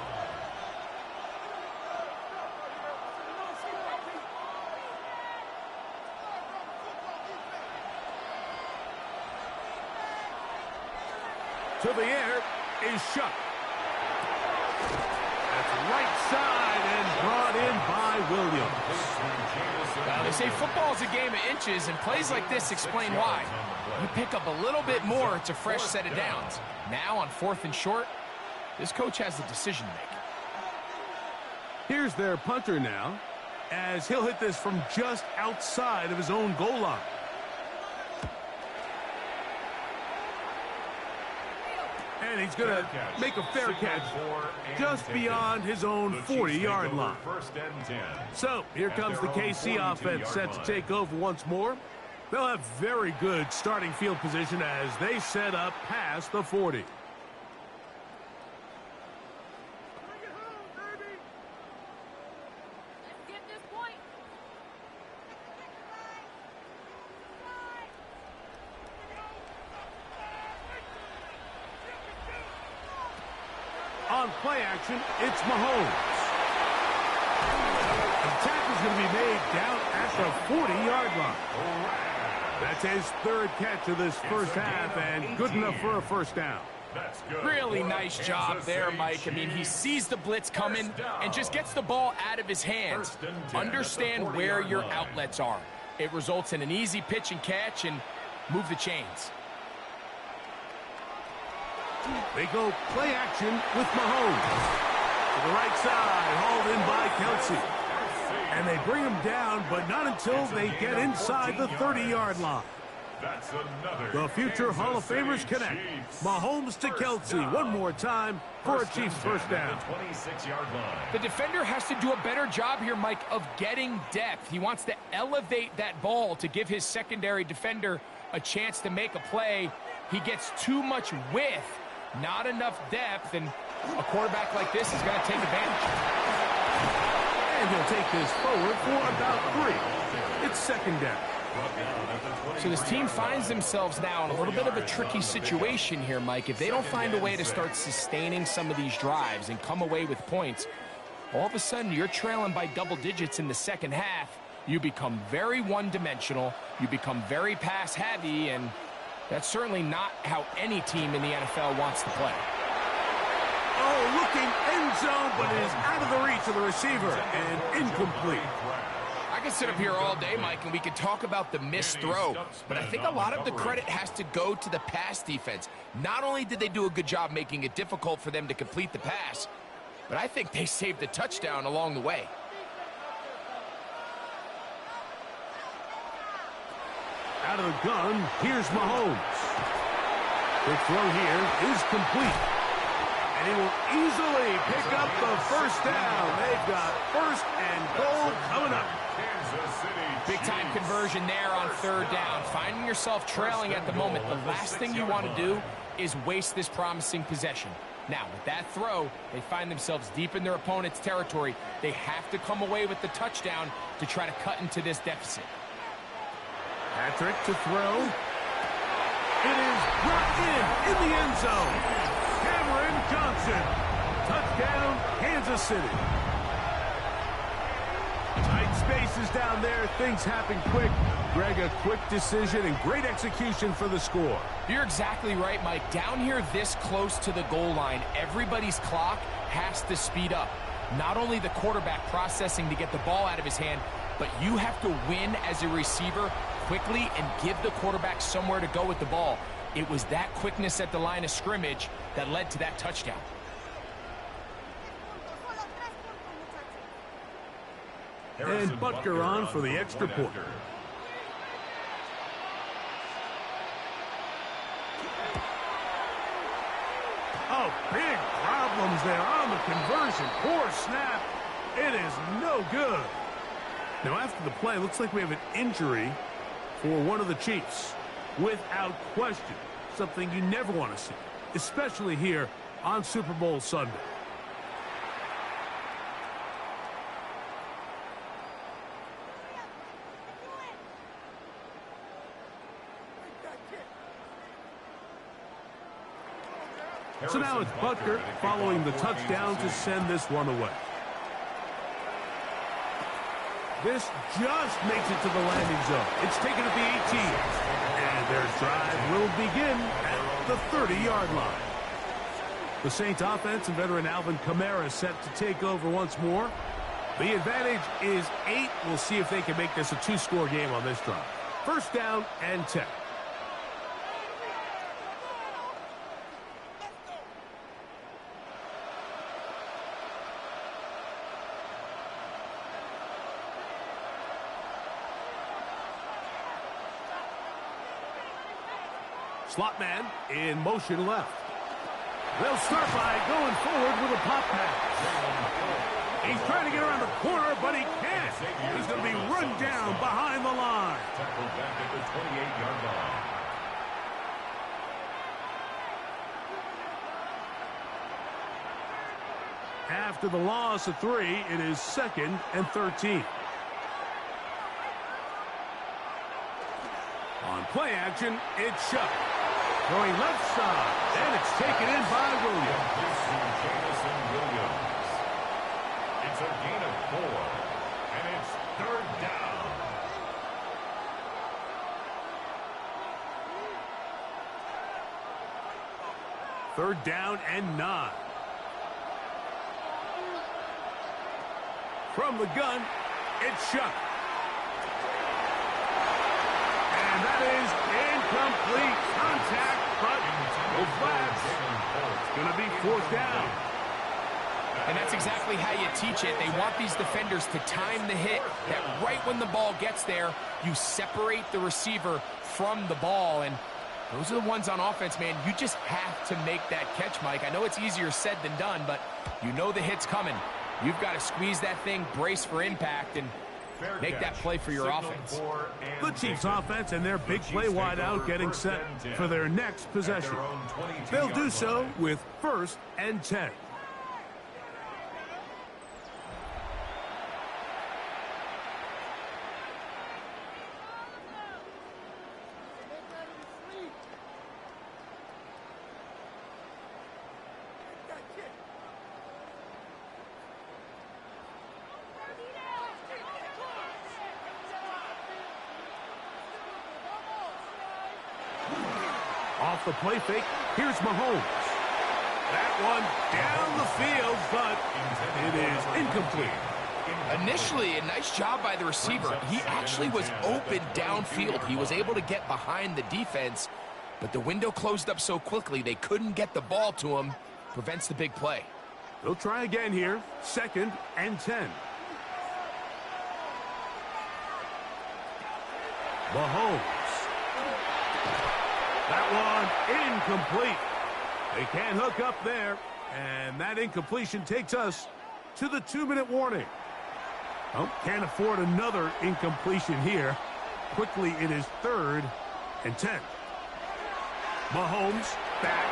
S1: To the air is Shuck. That's right side and brought in by Williams.
S2: Now, they say football is a game of inches, and plays like this explain why. You pick up a little bit more, it's a fresh set of downs. Now on 4th and short, this coach has a decision to make.
S1: Here's their punter now, as he'll hit this from just outside of his own goal line. And he's going to make a fair catch just beyond his own 40-yard line. So here comes the KC offense set to take over once more. They'll have very good starting field position as they set up past the 40. On play action, it's Mahomes. The tackle's going to be made down at the 40-yard line. That's his 3rd catch of this first half, and good enough for a 1st down.
S2: Really nice job there, Mike. I mean, he sees the blitz coming and just gets the ball out of his hands. Understand where your outlets are. It results in an easy pitch and catch and move the chains.
S1: They go play action with Mahomes. To the right side, hauled in by Kelce. And they bring him down, but not until they get inside the 30-yard line.
S3: That's another.
S1: The future Hall of Famers connect. Mahomes to Kelsey one more time for a Chiefs first down.
S3: 26-yard line.
S2: The defender has to do a better job here, Mike, of getting depth. He wants to elevate that ball to give his secondary defender a chance to make a play. He gets too much width, not enough depth, and a quarterback like this is going to take advantage.
S1: And he'll take this forward for about 3. It's second down.
S2: So this team finds themselves now in a little bit of a tricky situation here, Mike. If they don't find a way to start sustaining some of these drives and come away with points, all of a sudden you're trailing by double digits in the second half. You become very one-dimensional. You become very pass-heavy, and that's certainly not how any team in the NFL wants to play.
S1: Oh, looking end zone, but it is out of the reach of the receiver and incomplete.
S2: I can sit up here all day, Mike, and we could talk about the missed throw, but I think a lot of the credit has to go to the pass defense. Not only did they do a good job making it difficult for them to complete the pass, but I think they saved the touchdown along the way.
S1: Out of the gun, here's Mahomes. The throw here is complete. And he will easily pick up the first down. They've got first and goal coming up.
S2: Big-time conversion there on third down. Finding yourself trailing at the moment, the last thing you want to do is waste this promising possession. Now, with that throw, they find themselves deep in their opponent's territory. They have to come away with the touchdown to try to cut into this deficit.
S1: Patrick to throw. It is brought in the end zone. Cameron Johnson. Touchdown, Kansas City. Tight spaces down there. Things happen quick. Greg, a quick decision and great execution for the score.
S2: You're exactly right, Mike. Down here this close to the goal line, everybody's clock has to speed up. Not only the quarterback processing to get the ball out of his hand, but you have to win as a receiver quickly and give the quarterback somewhere to go with the ball. It was that quickness at the line of scrimmage that led to that touchdown.
S1: And Butker on for the extra point. Oh, big problems there on the conversion. Poor snap. It is no good. Now, after the play, looks like we have an injury for one of the Chiefs. Without question, something you never want to see, especially here on Super Bowl Sunday. So now it's Butker following the touchdown to send this one away. This just makes it to the landing zone. It's taken at the 18. And their drive will begin at the 30-yard line. The Saints offense and veteran Alvin Kamara set to take over once more. The advantage is 8. We'll see if they can make this a 2-score game on this drive. First down and 10. Slot man in motion left. They'll start by going forward with a pop pass. He's trying to get around the corner, but he can't. He's going to be run down behind the line.
S3: Tackled back at the 28-yard line.
S1: After the loss of 3, it is 2nd and 13. On play action, it's Shuck. Going left side, and it's taken in by Williams.
S3: Jamison Williams. It's a gain of 4, and it's third down.
S1: Third down and 9. From the gun, it's Shuck. And that is incomplete. Contact, but no flags. It's going to be 4th down.
S2: And that's exactly how you teach it. They want these defenders to time the hit, that right when the ball gets there, you separate the receiver from the ball. And those are the ones on offense, man. You just have to make that catch, Mike. I know it's easier said than done, but you know the hit's coming. You've got to squeeze that thing, brace for impact, and make that play for your offense.
S1: The Chiefs offense and their big play wideout getting set for their next possession. They'll do so with 1st and 10. Off the play fake, here's Mahomes. That one down the field, but it is incomplete.
S2: Initially, a nice job by the receiver. He actually was open downfield. He was able to get behind the defense, but the window closed up so quickly they couldn't get the ball to him. Prevents the big play.
S1: They'll try again here, 2nd and 10. Mahomes. That one incomplete. They can't hook up there, and that incompletion takes us to the 2-minute warning. Oh, can't afford another incompletion here. Quickly, it is 3rd and 10. Mahomes back.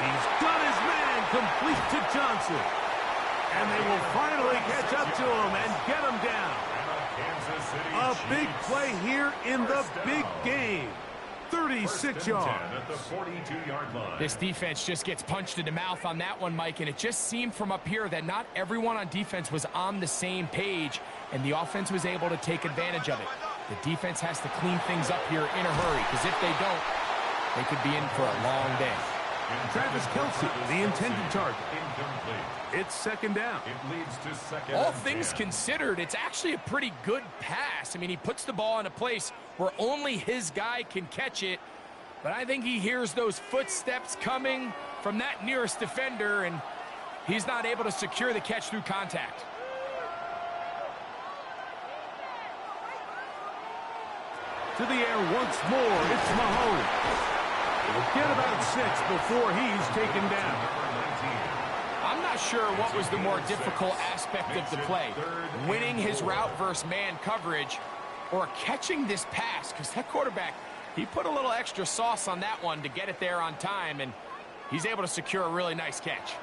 S1: He's got his man complete to Johnson. And they will finally catch up to him and get him down. A big play here in the big game. 36 yards.
S3: At the 42-yard line.
S2: This defense just gets punched in the mouth on that one, Mike, and it just seemed from up here that not everyone on defense was on the same page, and the offense was able to take advantage of it. The defense has to clean things up here in a hurry, because if they don't, they could be in for a long day.
S1: Travis Kelce, the intended target.
S3: Incomplete.
S1: It's 2nd down.
S3: It leads to 2nd
S2: All
S3: and
S2: things
S3: 10.
S2: considered, it's actually a pretty good pass. I mean, he puts the ball in a place where only his guy can catch it, but I think he hears those footsteps coming from that nearest defender, and he's not able to secure the catch through contact.
S1: To the air once more, it's Mahomes. It'll get about 6 before he's taken down.
S2: I'm not sure what was the more difficult aspect of the play, winning his route versus man coverage or catching this pass, because that quarterback, he put a little extra sauce on that one to get it there on time, and he's able to secure a really nice catch.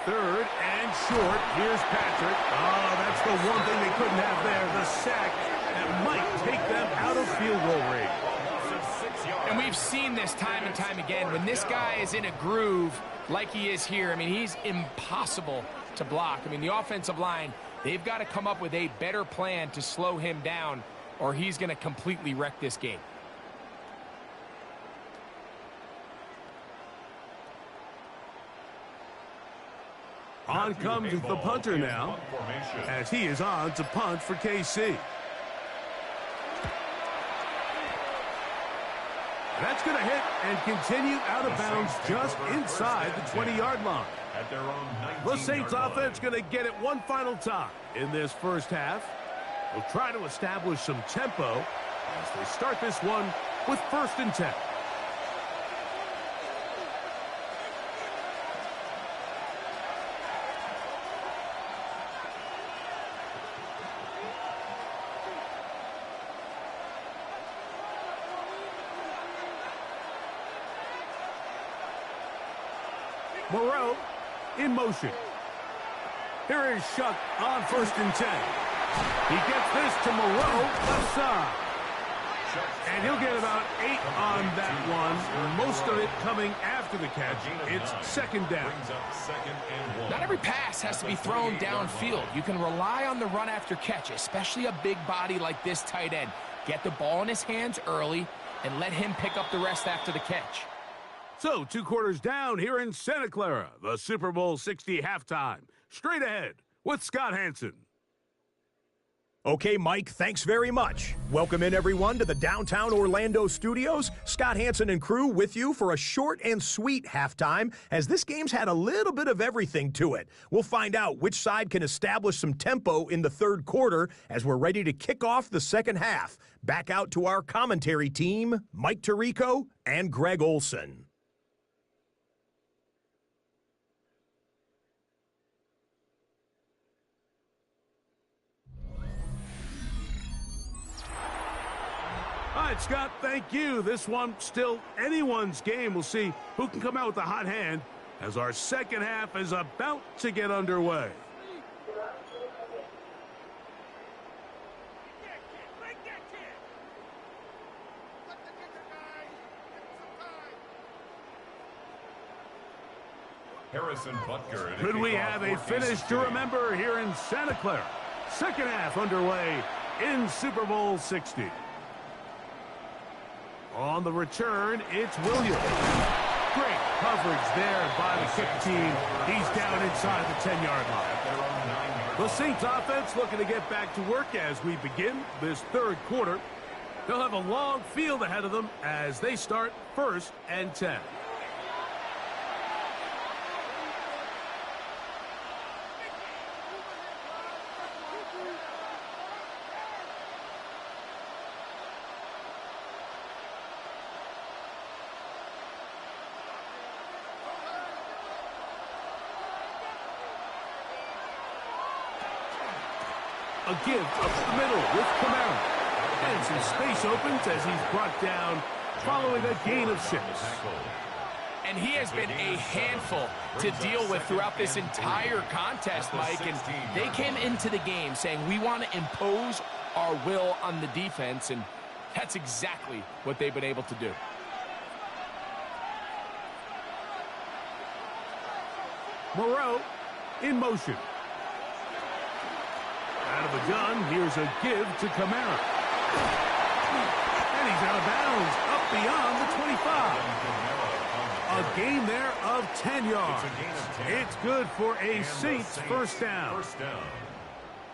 S1: 3rd and short. Here's Patrick. Oh, that's the one thing they couldn't have there, the sack that might take them out of field goal range.
S2: And we've seen this time and time again. When this guy is in a groove like he is here, I mean, he's impossible to block. I mean, the offensive line, they've got to come up with a better plan to slow him down, or he's going to completely wreck this game.
S1: On comes the punter now, as he is on to punt for KC. That's going to hit and continue out of bounds just inside the 20-yard line.
S3: At their own
S1: The Saints offense going to get it one final time in this first half. We'll try to establish some tempo as they start this one with 1st and 10. Moreau in motion. Here is Shuck on 1st and 10. He gets this to Moreau, left side. And he'll get about 8 on that one. Most of it coming after the catch. It's 2nd down.
S2: Not every pass has to be thrown downfield. You can rely on the run after catch, especially a big body like this tight end. Get the ball in his hands early and let him pick up the rest after the catch.
S1: So, 2 quarters down here in Santa Clara, the Super Bowl 60 halftime. Straight ahead with Scott Hanson.
S5: Okay, Mike, thanks very much. Welcome in, everyone, to the downtown Orlando studios. Scott Hansen and crew with you for a short and sweet halftime, as this game's had a little bit of everything to it. We'll find out which side can establish some tempo in the third quarter as we're ready to kick off the second half. Back out to our commentary team, Mike Tirico and Greg Olson.
S1: All right, Scott, thank you. This one still anyone's game. We'll see who can come out with the hot hand as our second half is about to get underway.
S3: Harrison Butker.
S1: Could we have a finish to remember here in Santa Clara? Second half underway in Super Bowl 60. On the return, it's Williams. Great coverage there by the kick team. He's down inside the 10-yard line. The Saints offense looking to get back to work as we begin this third quarter. They'll have a long field ahead of them as they start 1st and 10. A give up the middle with Kamara. And some space opens as he's brought down following a gain of 6.
S2: And he has been a handful to deal with throughout this entire contest, Mike. And they came into the game saying, we want to impose our will on the defense. And that's exactly what they've been able to do.
S1: Moreau in motion. Out of the gun, here's a give to Kamara. And he's out of bounds, up beyond the 25. A gain there of 10 yards. It's good for a Saints first down.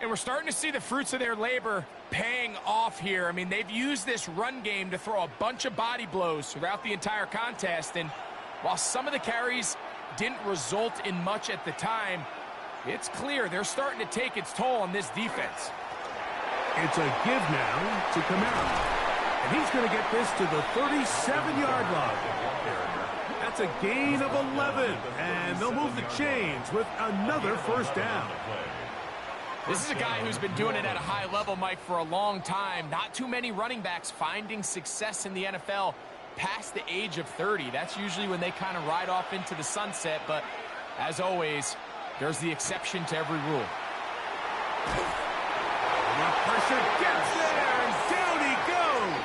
S2: And we're starting to see the fruits of their labor paying off here. I mean, they've used this run game to throw a bunch of body blows throughout the entire contest. And while some of the carries didn't result in much at the time, it's clear they're starting to take its toll on this defense.
S1: It's a give now to Kamara. And he's going to get this to the 37-yard line. That's a gain of 11. And they'll move the chains with another first down.
S2: This is a guy who's been doing it at a high level, Mike, for a long time. Not too many running backs finding success in the NFL past the age of 30. That's usually when they kind of ride off into the sunset. But as always, there's the exception to every rule.
S1: The pressure gets there, and down he goes.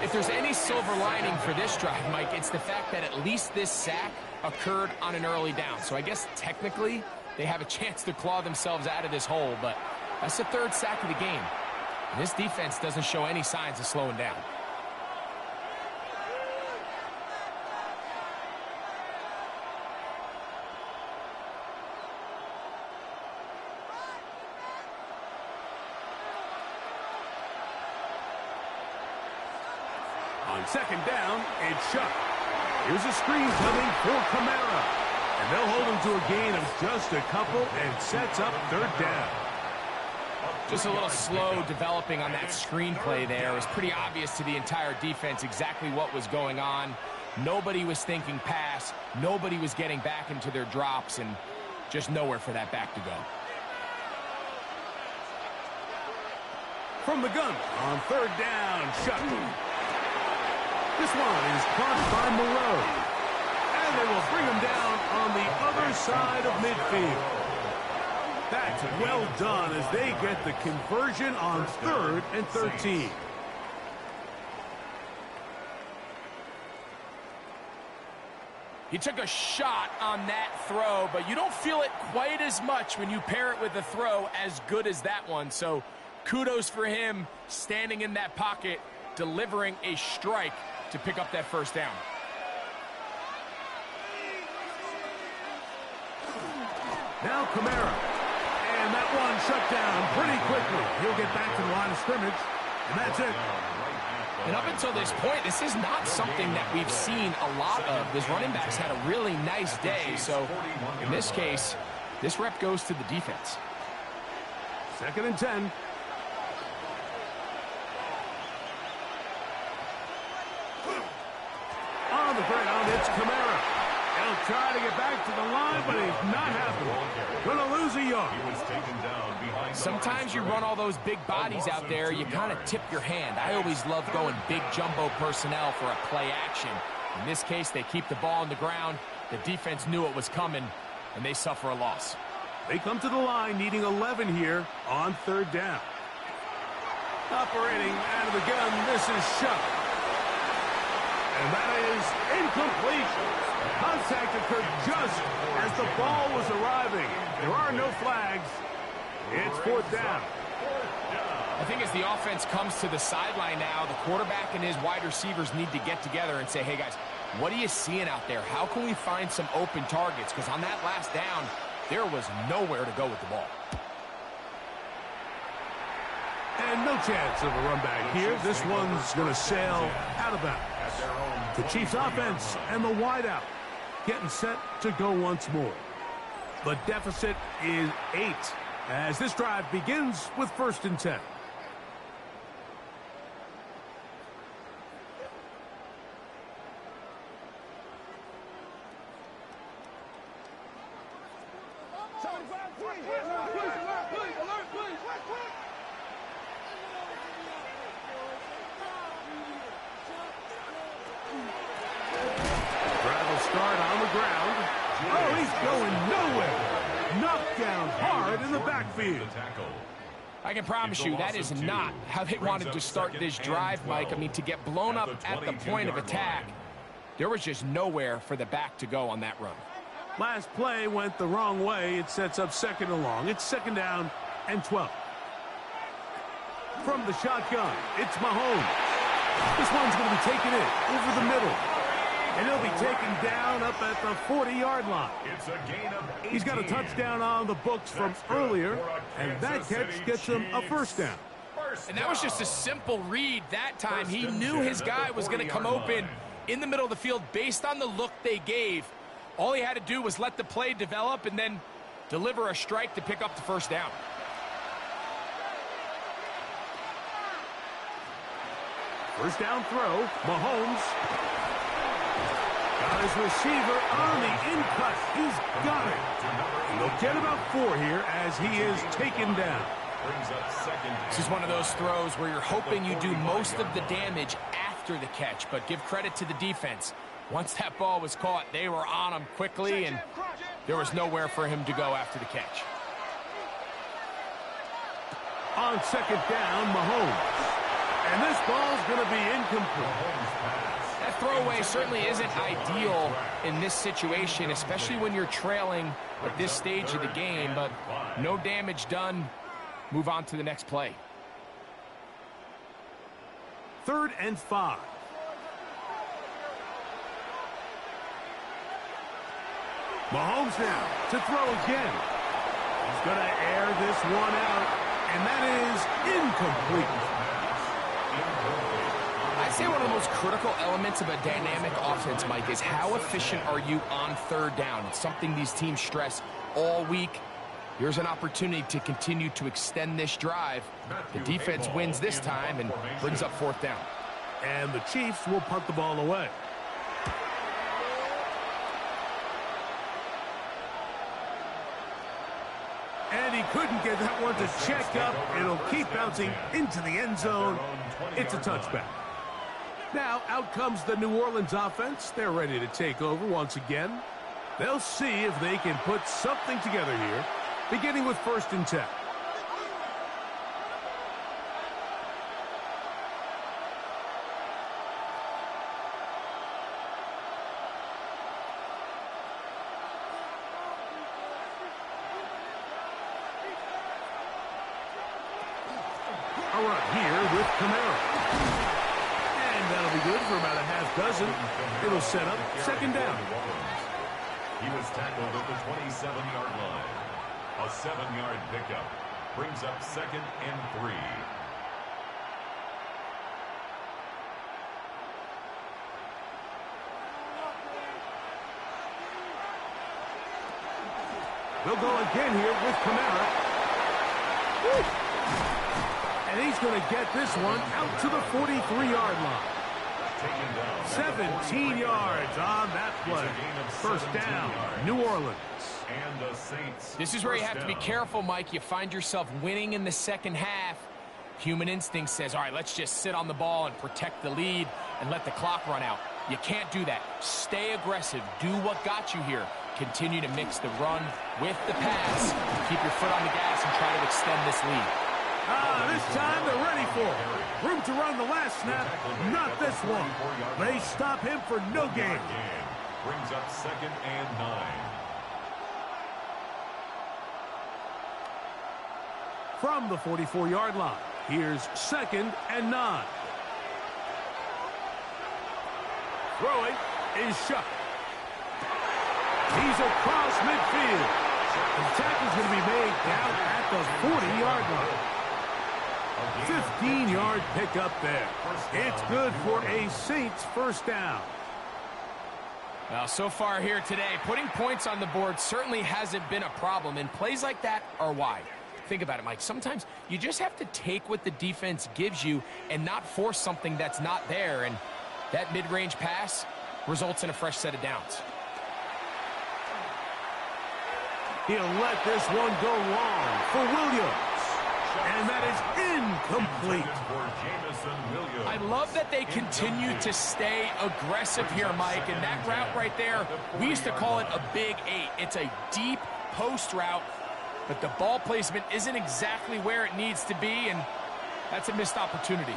S2: If there's any silver lining for this drive, Mike, it's the fact that at least this sack occurred on an early down. So I guess technically they have a chance to claw themselves out of this hole, but that's the third sack of the game. And this defense doesn't show any signs of slowing down.
S1: On second down, it's Shuck. Here's a screen coming for Kamara. And they'll hold him to a gain of just a couple and sets up third down.
S2: Just a little slow developing on that screenplay there. It was pretty obvious to the entire defense exactly what was going on. Nobody was thinking pass. Nobody was getting back into their drops, and just nowhere for that back to go.
S1: From the gun on third down, Shuck. This one is caught by Moreau. And they will bring him down on the other side of midfield. That's well done as they get the conversion on 3rd and 13.
S2: He took a shot on that throw, but you don't feel it quite as much when you pair it with a throw as good as that one. So kudos for him standing in that pocket, delivering a strike to pick up that first down.
S1: Now Kamara. And that one shut down pretty quickly. He'll get back to the line of scrimmage, and that's it.
S2: And up until this point, this is not something that we've seen a lot of. His running backs had a really nice day, so in this case, this rep goes to the defense.
S1: 2nd and 10. On the ground, it's Kamara. He'll try to get back to the line, but he's not happening. Going to lose a yard.
S2: Sometimes you run all those big bodies out there, you kind of tip your hand. I always love going big jumbo personnel for a play action. In this case, they keep the ball on the ground. The defense knew it was coming, and they suffer a loss.
S1: They come to the line needing 11 here on 3rd down. Operating out of the gun, this is Shuck. And that is incomplete. Contact occurred just as the ball was arriving. There are no flags. It's 4th down.
S2: I think as the offense comes to the sideline now, the quarterback and his wide receivers need to get together and say, hey, guys, what are you seeing out there? How can we find some open targets? Because on that last down, there was nowhere to go with the ball.
S1: And no chance of a run back here. This one's going to sail out of bounds. The Chiefs offense and the wideout getting set to go once more. The deficit is 8 as this drive begins with 1st and 10. Start on the ground. Oh, he's going nowhere. Knocked down hard in the backfield.
S2: I can promise you that is not how they wanted to start this drive, Mike. I mean, to get blown up at the point of attack, there was just nowhere for the back to go on that run.
S1: Last play went the wrong way. It sets up 2nd and long. It's 2nd down and 12. From the shotgun, it's Mahomes. This one's going to be taken in over the middle. And he'll be taken down up at the 40-yard line.
S3: It's a gain of 18.
S1: He's got a touchdown on the books from earlier, and that catch gets him a 1st down.
S2: And that was just a simple read that time. He knew his guy was going to come open in the middle of the field based on the look they gave. All he had to do was let the play develop and then deliver a strike to pick up the 1st down.
S1: First down throw, Mahomes. Got his receiver on the in-cut. He's got it. And they'll get about 4 here as he is taken down.
S2: This is one of those throws where you're hoping you do most of the damage after the catch, but give credit to the defense. Once that ball was caught, they were on him quickly, and there was nowhere for him to go after the catch.
S1: On 2nd down, Mahomes. And this ball's going to be incomplete.
S2: That throwaway certainly isn't ideal in this situation, especially when you're trailing at this stage of the game, but no damage done. Move on to the next play.
S1: 3rd and 5. Mahomes now to throw again. He's going to air this one out, and that is incomplete.
S2: I'd say one of the most critical elements of a dynamic offense, Mike, is how efficient are you on 3rd down. It's something these teams stress all week. Here's an opportunity to continue to extend this drive. The defense wins this time and brings up 4th down.
S1: And the Chiefs will punt the ball away. And he couldn't get that one to check up. It'll keep bouncing into the end zone. It's a touchback. Now, out comes the New Orleans offense. They're ready to take over once again. They'll see if they can put something together here, beginning with 1st and 10. A run here with Kamara. That'll be good for about a half dozen. It'll set up 2nd down.
S3: He was tackled at the 27-yard line. A 7-yard pickup. brings up 2nd and 3.
S1: They'll go again here with Kamara. Woo! And he's going to get this one out to the 43-yard line. 17 yards on that play. First down, New Orleans.
S3: And the Saints.
S2: This is where you have to be careful, Mike. You find yourself winning in the second half. Human instinct says, all right, let's just sit on the ball and protect the lead and let the clock run out. You can't do that. Stay aggressive. Do what got you here. Continue to mix the run with the pass. Keep your foot on the gas and try to extend this lead.
S1: This time they're ready for it. Room to run the last snap, not this one. They stop him for no gain.
S3: Brings up 2nd and 9.
S1: From the 44-yard line, here's 2nd and 9. Throwing is Shough. He's across midfield. The tackle's going to be made down at the 40-yard line. 15-yard pickup there. It's good for a Saints first down.
S2: Well, so far here today, putting points on the board certainly hasn't been a problem, and plays like that are why. Think about it, Mike. Sometimes you just have to take what the defense gives you and not force something that's not there, and that mid-range pass results in a fresh set of downs.
S1: He'll let this one go long for Williams. And that is incomplete.
S2: I love that they continue to stay aggressive here, Mike. And that route right there, we used to call it a big 8. It's a deep post route, but the ball placement isn't exactly where it needs to be, and that's a missed opportunity.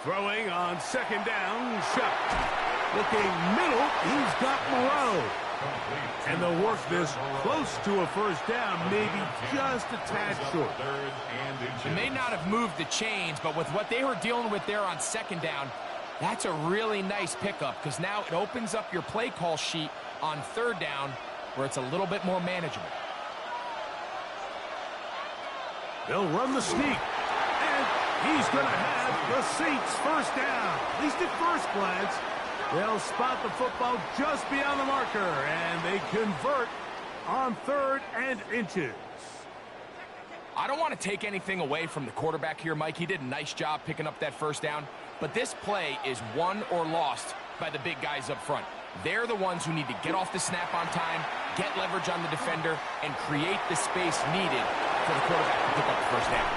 S1: Throwing on 2nd down, Shough. Looking middle, he's got Moreau. And they'll work this close to a first down, maybe just a tad short.
S2: They may not have moved the chains, but with what they were dealing with there on 2nd down, that's a really nice pickup, because now it opens up your play call sheet on 3rd down where it's a little bit more manageable.
S1: They'll run the sneak, and he's going to have the Saints first down, at least at first glance. They'll spot the football just beyond the marker, and they convert on 3rd and inches.
S2: I don't want to take anything away from the quarterback here, Mike. He did a nice job picking up that first down, but this play is won or lost by the big guys up front. They're the ones who need to get off the snap on time, get leverage on the defender, and create the space needed for the quarterback to pick up the first down.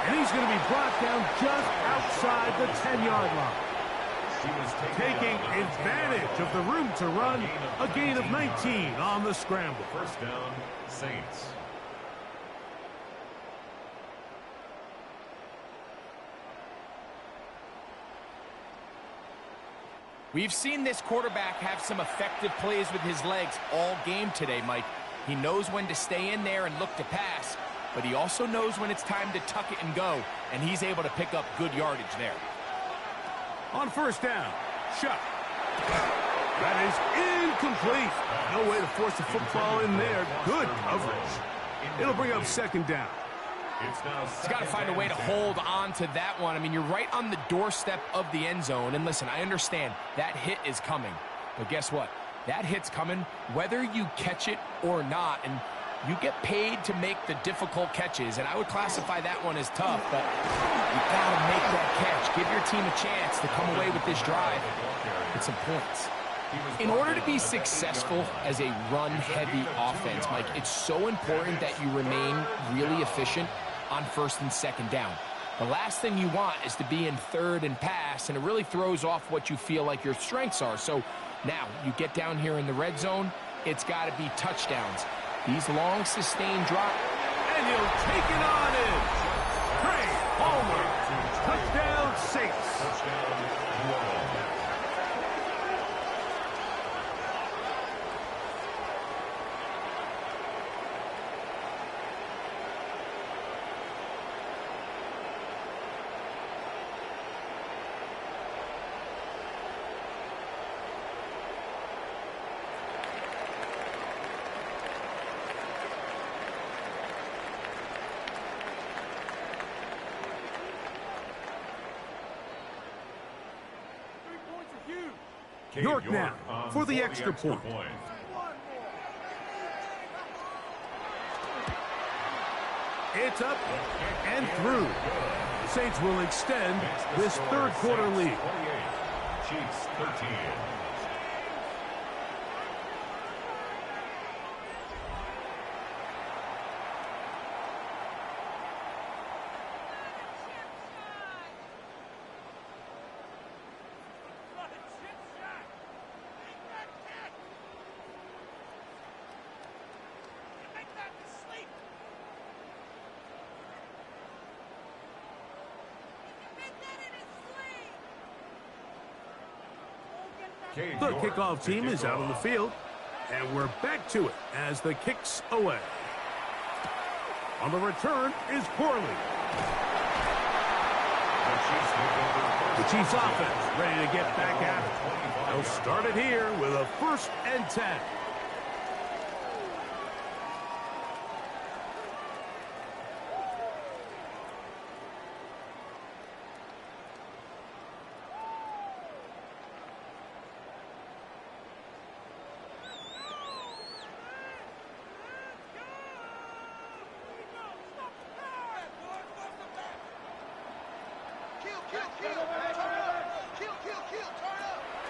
S1: And he's going to be brought down just outside the 10-yard line. Taking advantage of the room to run, a gain of 19 on the scramble.
S3: First down, Saints.
S2: We've seen this quarterback have some effective plays with his legs all game today, Mike. He knows when to stay in there and look to pass, but he also knows when it's time to tuck it and go, and he's able to pick up good yardage there.
S1: On first down, Shough. That is incomplete. No way to force the football in there. Good coverage. It'll bring up 2nd down.
S2: He's got to find a way to hold on to that one. I mean, you're right on the doorstep of the end zone. And listen, I understand that hit is coming. But guess what? That hit's coming whether you catch it or not. And you get paid to make the difficult catches. And I would classify that one as tough. But you got to make that catch. Give your team a chance to come away with this drive with some points. In order to be successful as a run-heavy offense, Mike, it's so important that you remain really efficient on 1st and 2nd down. The last thing you want is to be in 3rd and pass, and it really throws off what you feel like your strengths are. So now you get down here in the red zone, it's got to be touchdowns. These long, sustained drops.
S1: And he'll take it on in. Trey Palmer. Touchdown, Saints.
S3: Touchdown, New Orleans.
S1: York now for the extra point. It's up and through. Saints will extend this third quarter lead.
S3: Chiefs 13.
S1: The kickoff team is out on the field, and we're back to it as the kick's away. On the return is Corley. The Chiefs offense ready to get back at it. They'll start it here with a 1st and 10.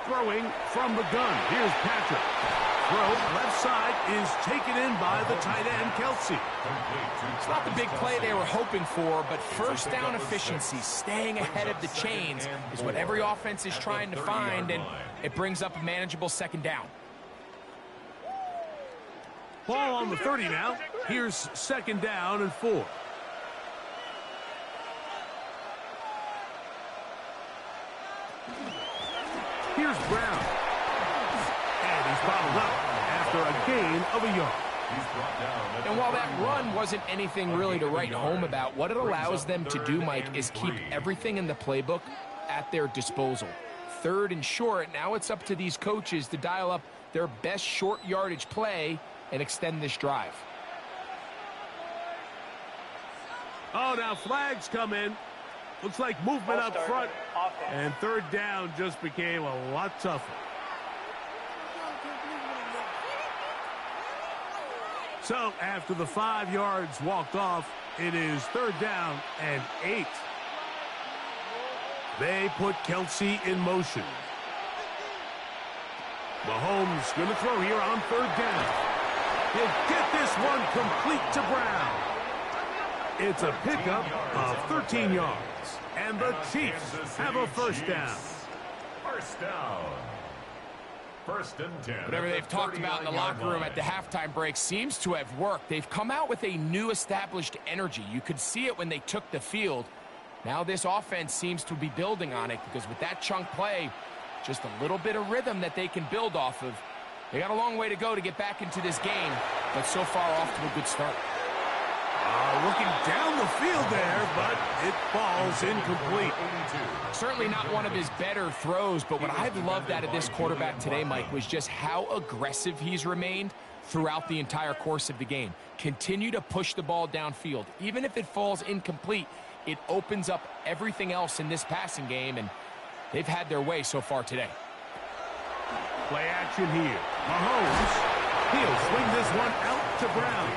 S1: Throwing from the gun. Here's Patrick. Throw left side is taken in by the tight end, Kelsey.
S2: It's not the big play they were hoping for, but first down efficiency, staying ahead of the chains, is what every offense is trying to find, and it brings up a manageable 2nd down.
S1: Ball on the 30 now. Here's 2nd down and 4. Here's Brown. And he's bottled up after a gain of a yard.
S2: And while that run wasn't anything really to write home about, what it allows them to do, Mike, is keep everything in the playbook at their disposal. 3rd and short, now it's up to these coaches to dial up their best short yardage play and extend this drive.
S1: Oh, now flags come in. Looks like movement up front. And 3rd down just became a lot tougher. So after the 5 yards walked off, it is 3rd down and 8. They put Kelsey in motion. Mahomes going to throw here on 3rd down. He'll get this one complete to Brown. It's a pickup of 13 yards. And the Chiefs have a 1st down.
S3: 1st down. 1st and 10.
S2: Whatever they've talked about in the locker room at the halftime break seems to have worked. They've come out with a new established energy. You could see it when they took the field. Now this offense seems to be building on it, because with that chunk play, just a little bit of rhythm that they can build off of. They got a long way to go to get back into this game, but so far off to a good start.
S1: Looking down the field there, but it falls incomplete.
S2: Certainly not one of his better throws, but what I've loved out of this quarterback today, Mike, was just how aggressive he's remained throughout the entire course of the game. Continue to push the ball downfield. Even if it falls incomplete, it opens up everything else in this passing game, and they've had their way so far today.
S1: Play action here. Mahomes, he'll swing this one out to Brown.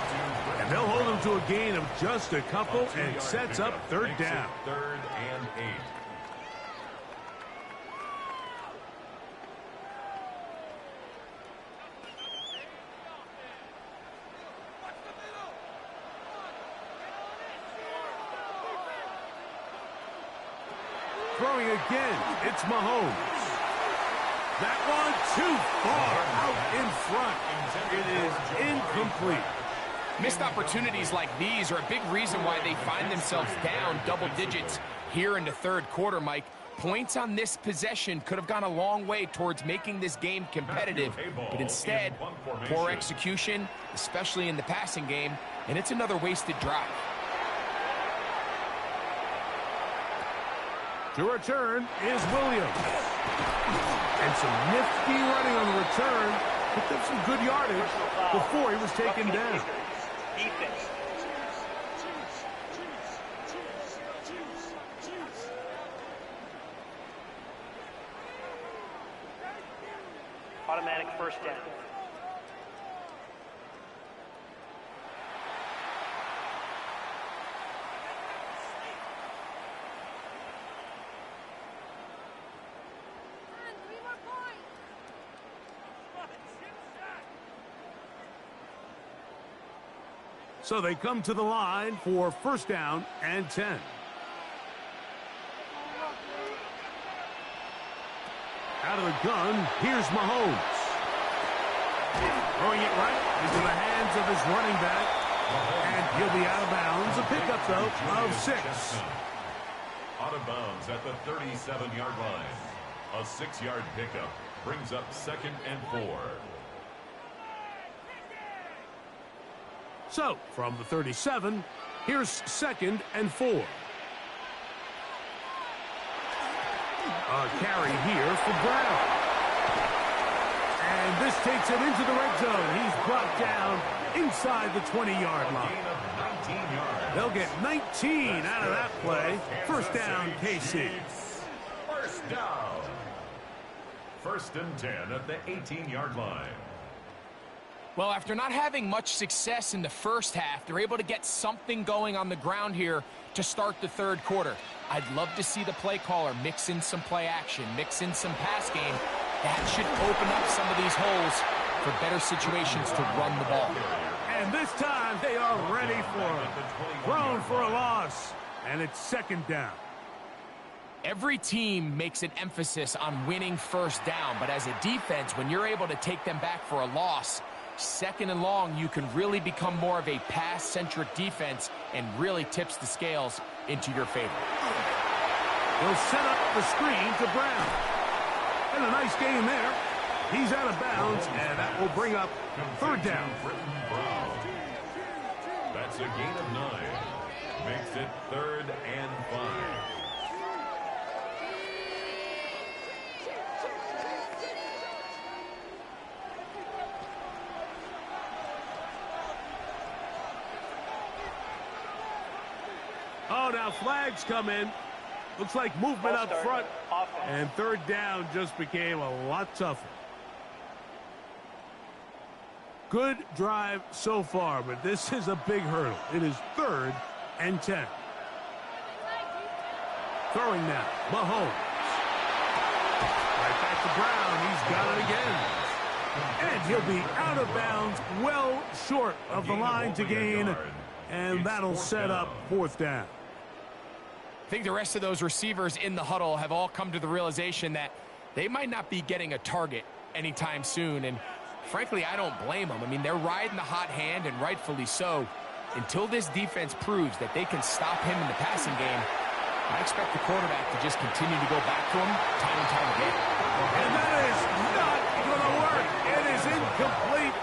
S1: And they'll hold him to a gain of just a couple, and sets up 3rd down.
S3: 3rd and 8.
S1: Throwing again, it's Mahomes. That one too far out in front. It is incomplete.
S2: Missed opportunities like these are a big reason why they find themselves down double digits here in the 3rd quarter, Mike. Points on this possession could have gone a long way towards making this game competitive, but instead, poor execution, especially in the passing game, and it's another wasted drive.
S1: To return is Williams. And some nifty running on the return. Picked up some good yardage before he was taken down.
S4: Defense. automatic first down.
S1: So they come to the line for first down and 10. Out of the gun, here's Mahomes. Throwing it right into the hands of his running back. And he'll be out of bounds. A pickup, though, of 6.
S3: Out of bounds at the 37-yard line. A 6-yard pickup brings up 2nd and 4.
S1: So, from the 37, here's 2nd and 4. A carry here for Brown. And this takes it into the red zone. He's brought down inside the 20-yard line. They'll get 19 out of that play. First down, KC.
S3: First down. 1st and 10 at the 18-yard line.
S2: Well, after not having much success in the first half, they're able to get something going on the ground here to start the third quarter. I'd love to see the play caller mix in some play action, mix in some pass game. That should open up some of these holes for better situations to run the ball.
S1: And this time they are ready for it. Thrown for a loss, and it's 2nd down.
S2: Every team makes an emphasis on winning first down, but as a defense, when you're able to take them back for a loss, 2nd and long, you can really become more of a pass-centric defense and really tips the scales into your favor.
S1: He'll set up the screen to Brown. And a nice game there. He's out of bounds, and that will bring up 3rd down.
S3: That's a gain of 9. Makes it 3rd and 5.
S1: Oh, now flags come in. Looks like movement up front. And 3rd down just became a lot tougher. Good drive so far, but this is a big hurdle. It is 3rd and 10. Throwing now, Mahomes. Right back to Brown. He's got it again. And he'll be out of bounds, well short of the line to gain. And that'll set up 4th down.
S2: I think the rest of those receivers in the huddle have all come to the realization that they might not be getting a target anytime soon. And frankly, I don't blame them. I mean, they're riding the hot hand, and rightfully so. Until this defense proves that they can stop him in the passing game, I expect the quarterback to just continue to go back to him time and time again.
S1: And that is not going to work. It is incomplete.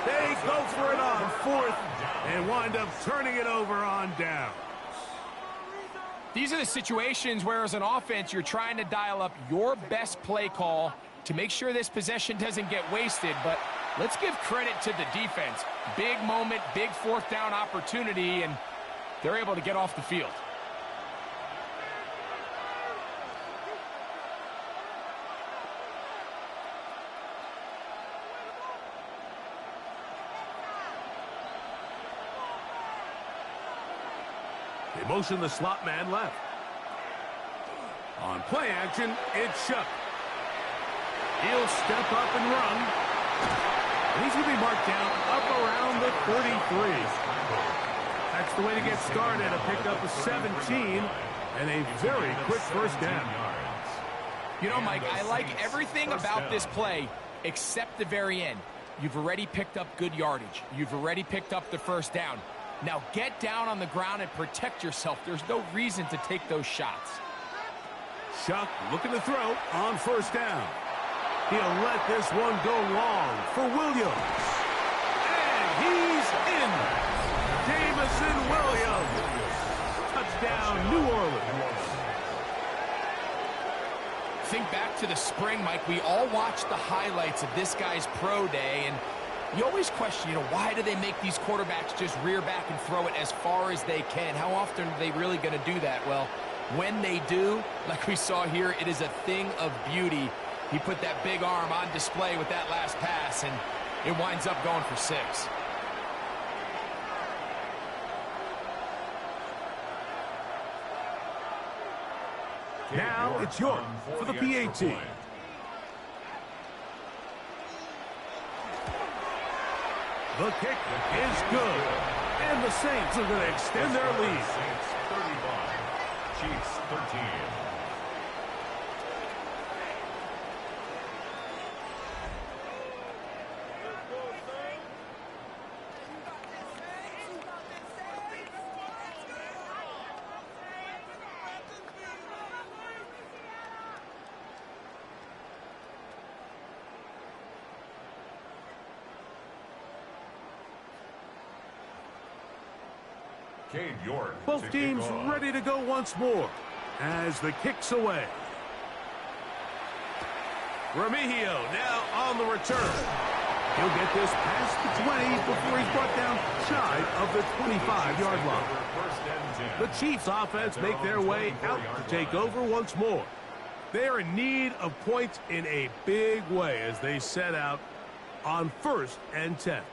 S1: They go for it on 4th and wind up turning it over on down.
S2: These are the situations where, as an offense, you're trying to dial up your best play call to make sure this possession doesn't get wasted. But let's give credit to the defense. Big moment, big 4th down opportunity, and they're able to get off the field.
S1: They motion the slot man left. On play action, it's Shough. He'll step up and run. And he's going to be marked down up around the 33. That's the way to get started. A pickup of 17 and a very quick first down.
S2: You know, Mike, I like everything about this play except the very end. You've already picked up good yardage. You've already picked up the first down. Now get down on the ground and protect yourself. There's no reason to take those shots.
S1: Shough looking to throw on first down. He'll let this one go long for Williams. And he's in. Jameson Williams. Touchdown, New Orleans.
S2: Think back to the spring, Mike. We all watched the highlights of this guy's pro day, and you always question, why do they make these quarterbacks just rear back and throw it as far as they can? How often are they really going to do that? Well, when they do, like we saw here, it is a thing of beauty. He put that big arm on display with that last pass, and it winds up going for 6.
S1: Now it's York for the PAT. The kick is good. And the Saints are going to extend their lead.
S3: Saints 35, Chiefs 13. Cade York.
S1: Both teams ready to go once more as the kick's away. Remigio now on the return. He'll get this past the 20 before he's brought down shy of the 25-yard line. The Chiefs offense make their way out to take over once more. They are in need of points in a big way as they set out on 1st and 10.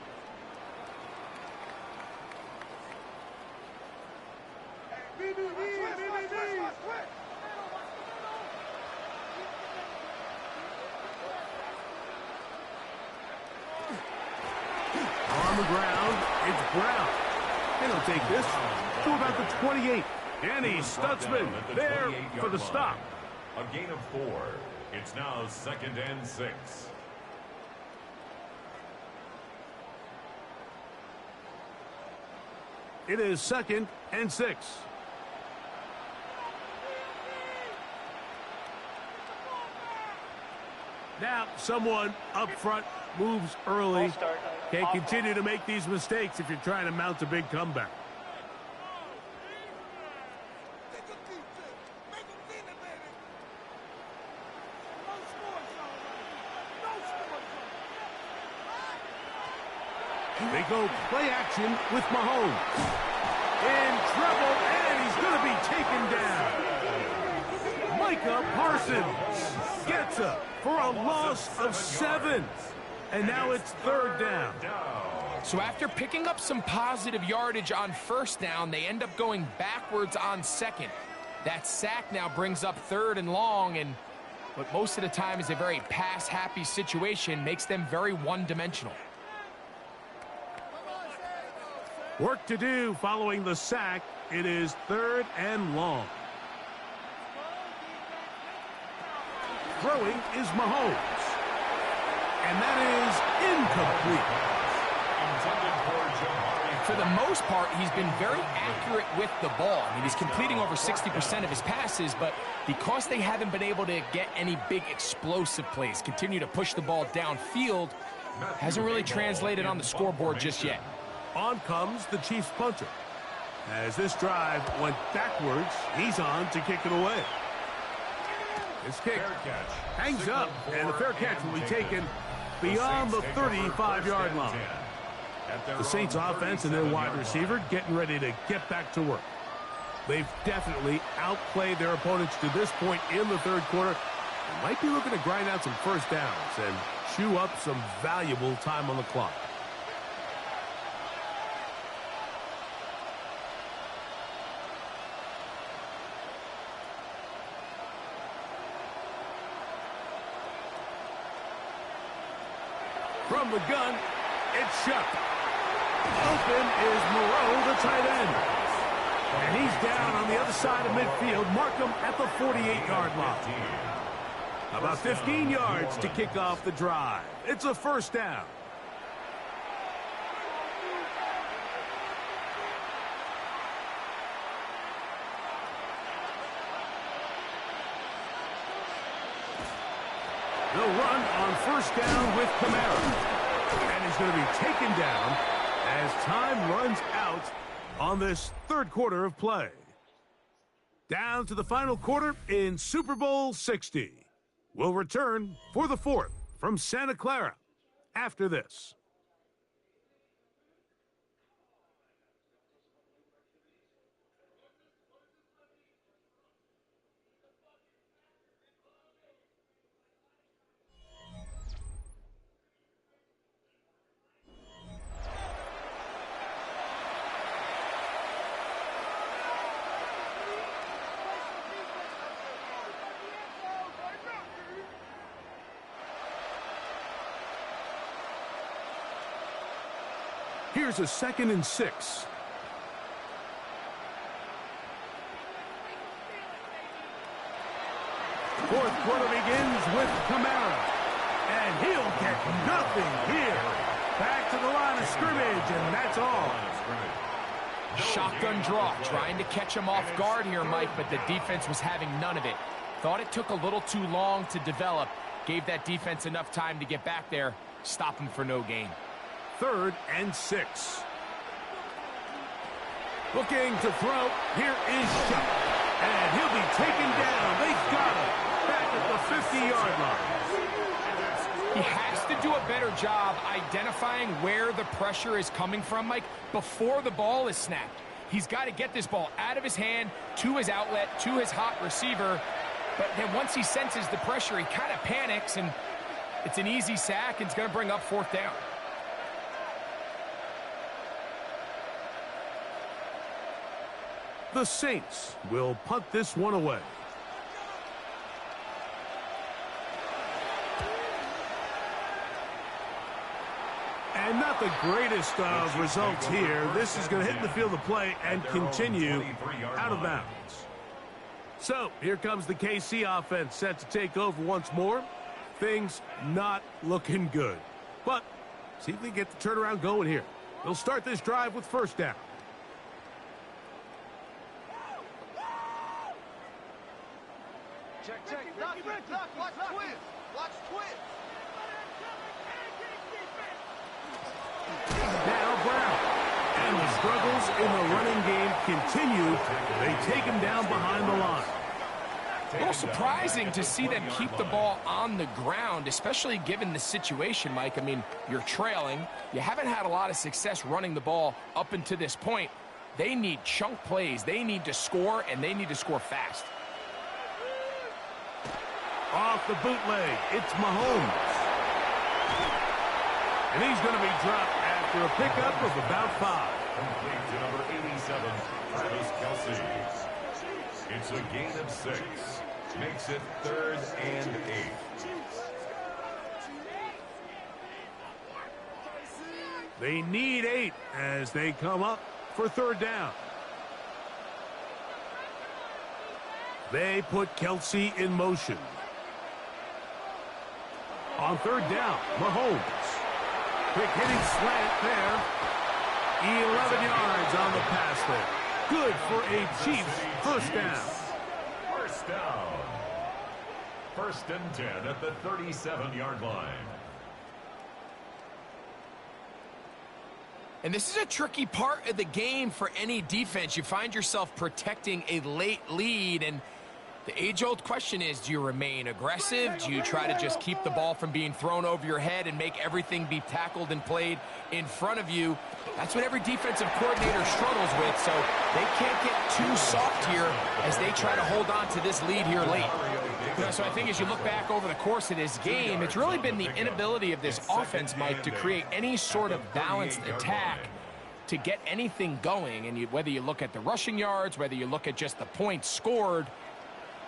S1: On the ground, it's Brown. And he'll take this to about the 28. And he's Stutzman there for the stop.
S3: A gain of 4. It's now 2nd and 6.
S1: It is 2nd and 6. Now someone up front moves early. Can't continue to make these mistakes if you're trying to mount a big comeback. They go play action with Mahomes. In trouble, and he's going to be taken down. Micah Parsons gets up for a loss of 7. And now it's 3rd down.
S2: So after picking up some positive yardage on 1st down, they end up going backwards on 2nd. That sack now brings up 3rd and long, and what most of the time is a very pass-happy situation makes them very one-dimensional.
S1: Work to do following the sack. It is 3rd and long. Throwing is Mahomes. And that is incomplete.
S2: For the most part, he's been very accurate with the ball. I mean, he's completing over 60% of his passes, but because they haven't been able to get any big explosive plays, continue to push the ball downfield, hasn't really translated on the scoreboard just yet.
S1: On comes the Chiefs punter. As this drive went backwards, he's on to kick it away. His kick hangs up, and the fair catch will be taken beyond the 35-yard line. The Saints offense and their wide receiver getting ready to get back to work. They've definitely outplayed their opponents to this point in the 3rd quarter. They might be looking to grind out some 1st downs and chew up some valuable time on the clock. From the gun, it's Shuck. Open is Moreau, the tight end. And he's down on the other side of midfield. Mark him at the 48-yard line. About 15 yards to kick off the drive. It's a 1st down. They'll run on 1st down with Kamara. And he's going to be taken down as time runs out on this 3rd quarter of play. Down to the final quarter in Super Bowl 60. We'll return for the 4th from Santa Clara after this. Here's a 2nd and 6. Fourth quarter begins with Kamara. And he'll get nothing here. Back to the line of scrimmage, and that's all.
S2: Shotgun draw, trying to catch him off guard here, Mike, but the defense was having none of it. Thought it took a little too long to develop. Gave that defense enough time to get back there. Stop him for no gain.
S1: 3rd and 6. Looking to throw. Here is Shuck. And he'll be taken down. They've got him. Back at the 50-yard line.
S2: He has to do a better job identifying where the pressure is coming from, Mike, before the ball is snapped. He's got to get this ball out of his hand, to his outlet, to his hot receiver. But then once he senses the pressure, he kind of panics, and it's an easy sack, and it's going to bring up 4th down.
S1: The Saints will punt this one away. And not the greatest of results here. This is going to hit the field of play and continue out of bounds. So here comes the KC offense set to take over once more. Things not looking good. But see if they get the turnaround going here. They'll start this drive with 1st down.
S6: Check. Watch twist. Watch twist.
S1: Now Brown. And the struggles in the running game continue. They take him down behind the line.
S2: A little surprising to see them keep the ball on the ground, especially given the situation, Mike. I mean, you're trailing. You haven't had a lot of success running the ball up until this point. They need chunk plays. They need to score, and they need to score fast.
S1: Off the bootleg, it's Mahomes. And he's going to be dropped after a pickup of about 5.
S3: Complete to number 87, Travis Kelce. It's a gain of 6. Makes it 3rd and 8.
S1: They need 8 as they come up for 3rd down. They put Kelce in motion. On 3rd down, Mahomes. Quick hitting slant there. 11 yards on the pass there. Good for a Chiefs 1st down.
S3: 1st down. 1st and 10 at the 37-yard line.
S2: And this is a tricky part of the game for any defense. You find yourself protecting a late lead, and the age-old question is, do you remain aggressive? Do you try to just keep the ball from being thrown over your head and make everything be tackled and played in front of you? That's what every defensive coordinator struggles with, so they can't get too soft here as they try to hold on to this lead here late. So I think as you look back over the course of this game, it's really been the inability of this offense, Mike, to create any sort of balanced attack to get anything going. And whether you look at the rushing yards, whether you look at just the points scored,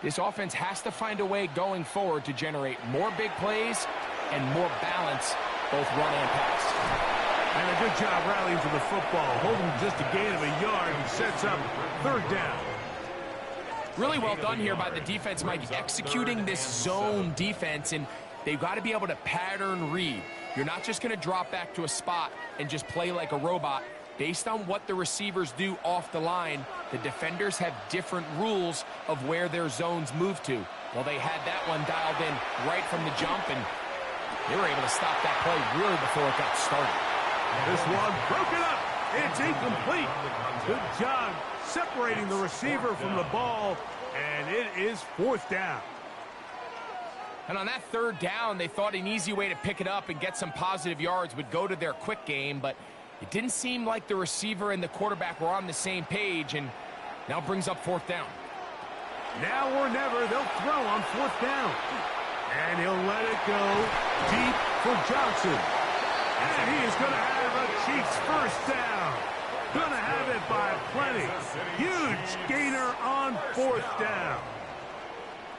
S2: this offense has to find a way going forward to generate more big plays and more balance, both run and pass.
S1: And a good job rallying to the football, holding just a gain of a yard and sets up 3rd down.
S2: Really well done here by the defense, Mike, executing this zone defense, and they've got to be able to pattern read. You're not just going to drop back to a spot and just play like a robot. Based on what the receivers do off the line, the defenders have different rules of where their zones move to. Well, they had that one dialed in right from the jump, and they were able to stop that play really before it got started.
S1: This one broken up. It's incomplete. Good job separating the receiver from the ball, and it is 4th down.
S2: And on that 3rd down, they thought an easy way to pick it up and get some positive yards would go to their quick game, but it didn't seem like the receiver and the quarterback were on the same page, and now brings up 4th down.
S1: Now or never, they'll throw on 4th down. And he'll let it go deep for Johnson. And he is going to have a Chiefs 1st down. Going to have it by plenty. Huge gainer on 4th down.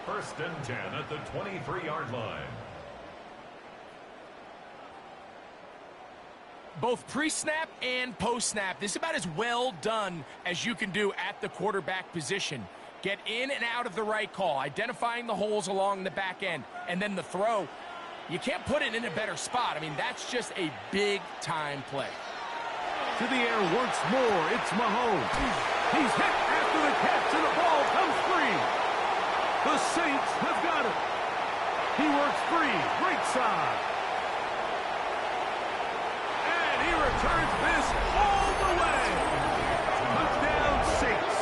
S3: 1st and 10 at the 23-yard line.
S2: both pre-snap and post-snap. This is about as well done as you can do at the quarterback position. Get in and out of the right call, identifying the holes along the back end, and then the throw. You can't put it in a better spot. I mean, that's just a big-time play.
S1: To the air once more, it's Mahomes. He's hit after the catch, and the ball comes free. The Saints have got it. He works free, right side. And he returns this all the way. Touchdown, Saints.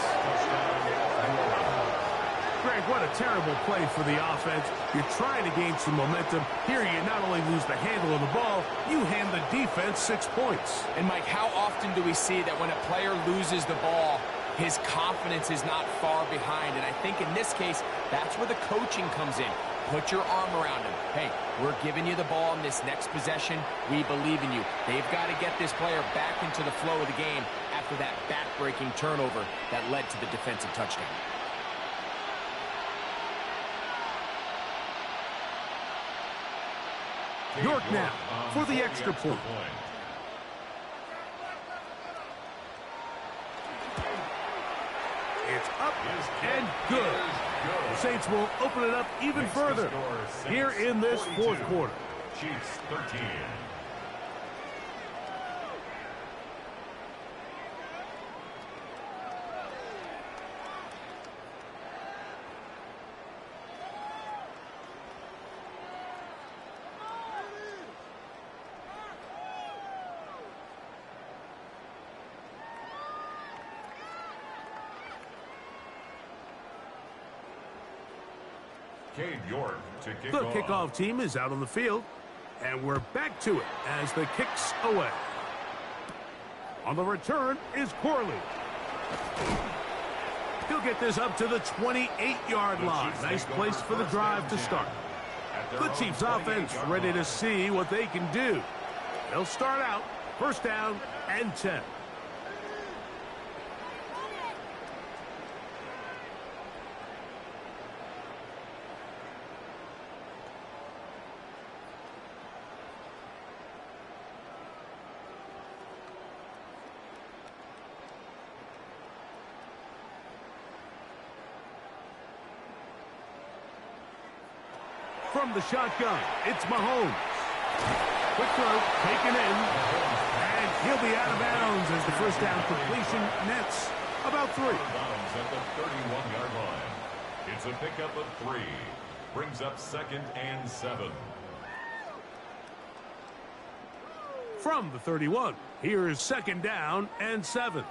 S1: Greg, what a terrible play for the offense. You're trying to gain some momentum. Here you not only lose the handle of the ball, you hand the defense 6 points.
S2: And, Mike, how often do we see that when a player loses the ball, his confidence is not far behind? And I think in this case, that's where the coaching comes in. Put your arm around him. Hey, we're giving you the ball in this next possession. We believe in you. They've got to get this player back into the flow of the game after that back-breaking turnover that led to the defensive touchdown.
S1: York now for the extra point. It's up and good. The Saints will open it up even further here in this fourth quarter.
S3: Chiefs 13. Cade York to kick
S1: The
S3: off.
S1: kickoff team is out on the field, and we're back to it as the kick's away. On the return is Corley. He'll get this up to the 28-yard line. Nice place for the drive to start. The Chiefs offense ready to see what they can do. They'll start out first down and 10. From the shotgun, it's Mahomes. Quick throw, taken in, and he'll be out of bounds as the first down completion nets about 3.
S3: Bounds at the 31-yard line. It's a pickup of 3. Brings up 2nd and 7.
S1: From the 31, here is 2nd down and 7.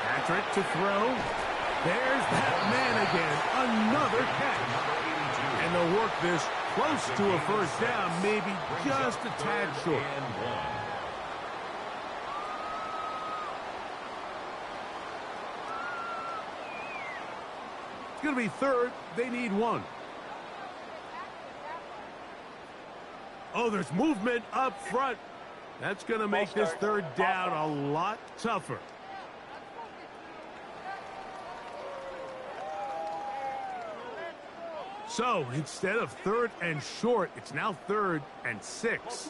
S1: Patrick to throw. There's that man again. Another catch. And they'll work this close to a first down, maybe just a tad short. It's going to be 3rd. They need 1. Oh, there's movement up front. That's going to make this 3rd down a lot tougher. So, instead of 3rd and short, it's now 3rd and 6.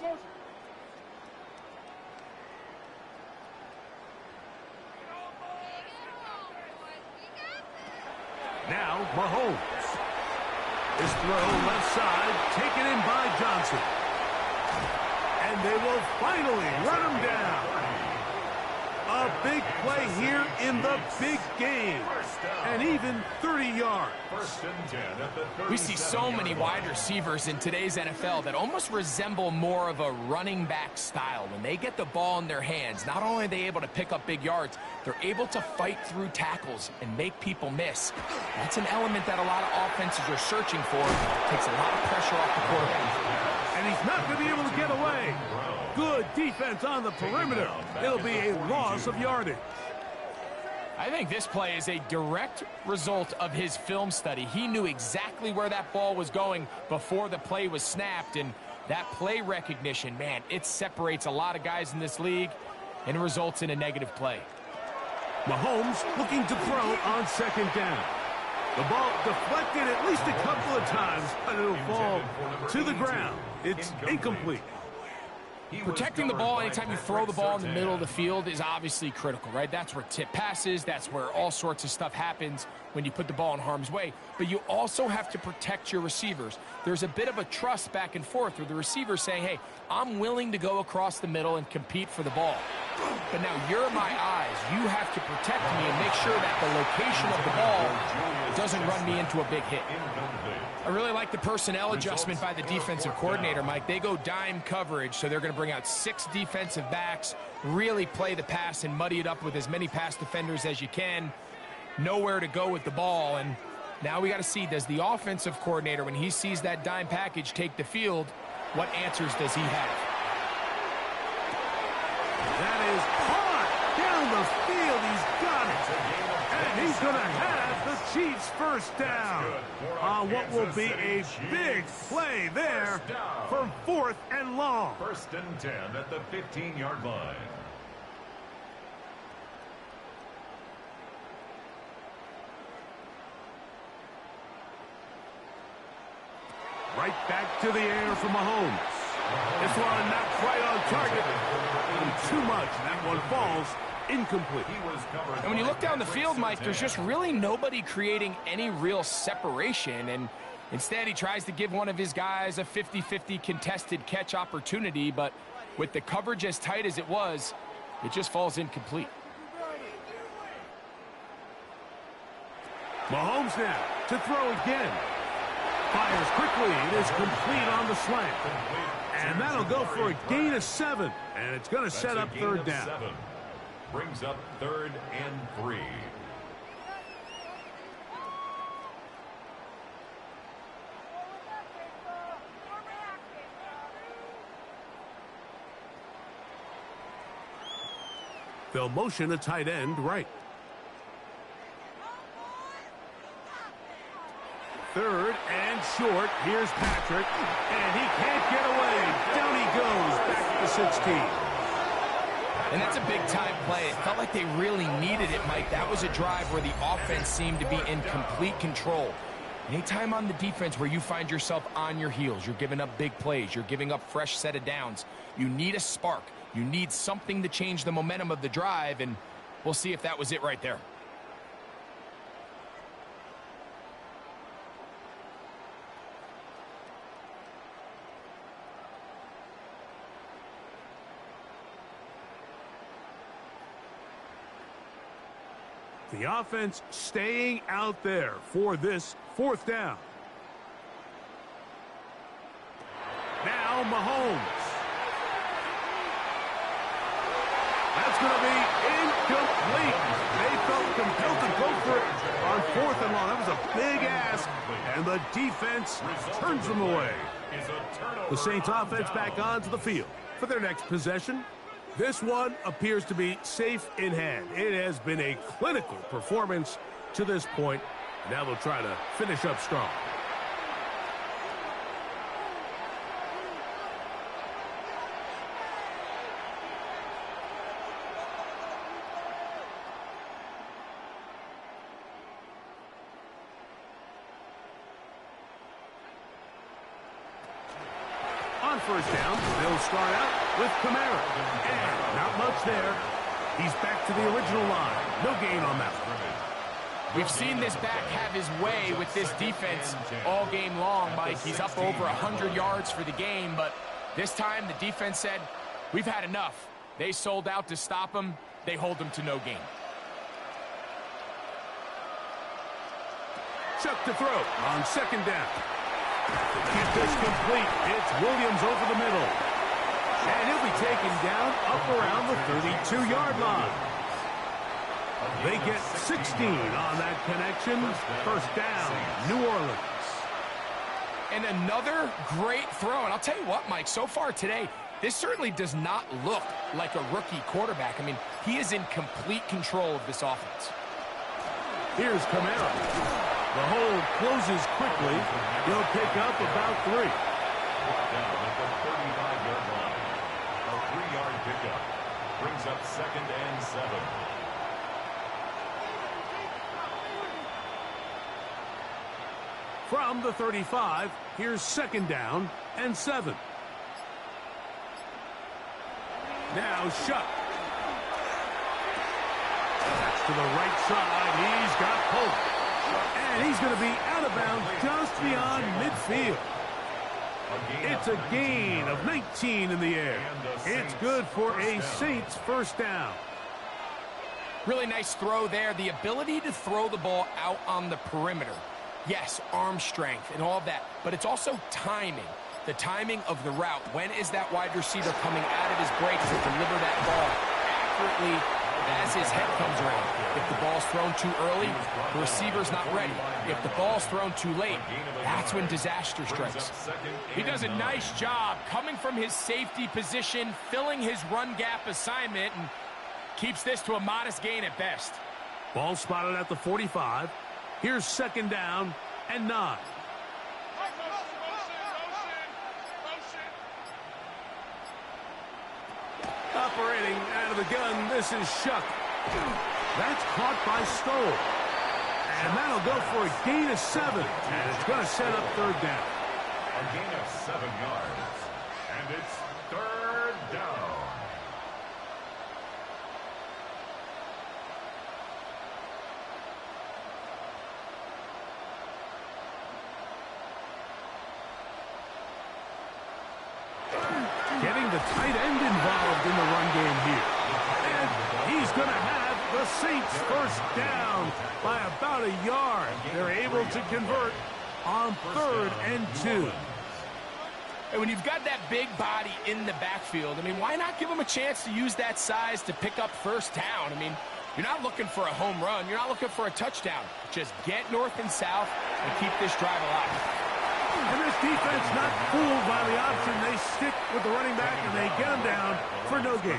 S1: Now, Mahomes. His throw left side, taken in by Johnson. And they will finally run him down. A big play here in the big game. And even 30 yards.
S2: We see so many wide receivers in today's NFL that almost resemble more of a running back style. When they get the ball in their hands, not only are they able to pick up big yards, they're able to fight through tackles and make people miss. That's an element that a lot of offenses are searching for. Takes a lot of pressure off the quarterback.
S1: And he's not going to be able to get away. Good defense on the perimeter. It'll be a loss of yardage.
S2: I think this play is a direct result of his film study. He knew exactly where that ball was going before the play was snapped, and that play recognition, man, it separates a lot of guys in this league and results in a negative play.
S1: Mahomes looking to throw on 2nd down. The ball deflected at least a couple of times, but it'll fall to the ground. It's incomplete.
S2: Protecting the ball anytime you throw the ball in the middle of the field is obviously critical, right? That's where tip passes, that's where all sorts of stuff happens when you put the ball in harm's way. But you also have to protect your receivers. There's a bit of a trust back and forth where the receiver's saying, hey, I'm willing to go across the middle and compete for the ball. But now you're my eyes. You have to protect me and make sure that the location of the ball doesn't run me into a big hit. I really like the personnel adjustment by the defensive coordinator, Mike. They go dime coverage, so they're going to bring out 6 defensive backs, really play the pass and muddy it up with as many pass defenders as you can. Nowhere to go with the ball, and now we got to see, does the offensive coordinator, when he sees that dime package take the field, what answers does he have?
S1: That is hard down the field. He's got it. And he's going to have the Chiefs first down on what will be a big play there for 4th and long.
S3: 1st and 10 at the 15-yard line.
S1: Right back to the air for Mahomes. This one not quite on target. And too much. That one falls incomplete.
S2: And when you look down the field, Mike, there's just really nobody creating any real separation. And instead, he tries to give one of his guys a 50-50 contested catch opportunity. But with the coverage as tight as it was, it just falls incomplete.
S1: Mahomes now to throw again. Fires quickly. It is complete on the slant. And that'll go for a gain of 7. And it's going to set up 3rd down.
S3: 7. Brings up 3rd and 3.
S1: They'll motion a tight end right. 3rd and short. Here's Patrick. And he can't get away. Down he goes. Back to the 16.
S2: And that's a big-time play. It felt like they really needed it, Mike. That was a drive where the offense seemed to be in complete control. Anytime on the defense where you find yourself on your heels, you're giving up big plays, you're giving up fresh set of downs, you need a spark. You need something to change the momentum of the drive, and we'll see if that was it right there.
S1: The offense staying out there for this 4th down. Now Mahomes. That's going to be incomplete. They felt compelled to go for it on 4th and long. That was a big ask, and the defense turns them away. The Saints offense back onto the field for their next possession. This one appears to be safe in hand. It has been a clinical performance to this point. Now they'll try to finish up strong. On 1st down, they'll start out with Kamara. And not much there. He's back to the original line. No gain on that one.
S2: We've seen this back have his way with this defense all game long, Mike. He's up over 100 yards for the game, but this time the defense said, we've had enough. They sold out to stop him. They hold him to no gain.
S1: Chuck to throw on 2nd down. To keep this complete, it's Williams over the middle. And he'll be taken down up around the 32-yard line. They get 16 on that connection. 1st down, New Orleans.
S2: And another great throw. And I'll tell you what, Mike, so far today, this certainly does not look like a rookie quarterback. I mean, he is in complete control of this offense.
S1: Here's Kamara. The hold closes quickly. He'll pick up about 3.
S3: Down at the 35-yard line. A 3-yard pickup. Brings up 2nd and 7.
S1: From the 35, here's 2nd down and 7. Now Shuck. That's to the right side. He's got Polk. And he's going to be out of bounds just beyond midfield. It's a gain of 19 in the air. It's good for a Saints first down.
S2: Really nice throw there. The ability to throw the ball out on the perimeter. Yes, arm strength and all of that, but it's also timing. The timing of the route. When is that wide receiver coming out of his break to deliver that ball accurately as his head comes around? If the ball's thrown too early, the receiver's not ready. If the ball's thrown too late, that's when disaster strikes. He does a nice job coming from his safety position, filling his run gap assignment, and keeps this to a modest gain at best.
S1: Ball spotted at the 45. Here's second down and 9. Operating out of the gun, this is Shuck. That's caught by Stoll. And that'll go for a gain of 7. And it's going to set up third down.
S3: A gain of 7 yards. And it's third down.
S1: Getting the tight end involved in the run game here. And he's going to have the Saints first down by about a yard. They're able to convert on 3rd and 2.
S2: And when you've got that big body in the backfield, I mean, why not give him a chance to use that size to pick up first down? I mean, you're not looking for a home run. You're not looking for a touchdown. Just get north and south and keep this drive alive.
S1: And this defense not fooled by the option. They stick with the running back and they get him down for no gain.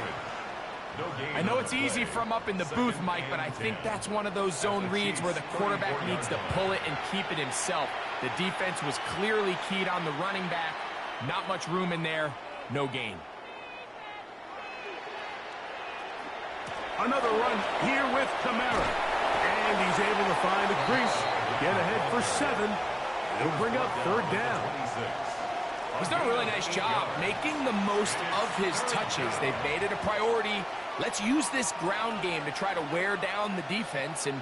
S2: I know it's easy from up in the booth, Mike, but I think that's one of those zone reads where the quarterback needs to pull it and keep it himself. The defense was clearly keyed on the running back. Not much room in there. No gain.
S1: Another run here with Kamara. And he's able to find a crease. Get ahead for 7. It'll bring up third down.
S2: He's done a really nice job making the most of his touches. They've made it a priority. Let's use this ground game to try to wear down the defense. And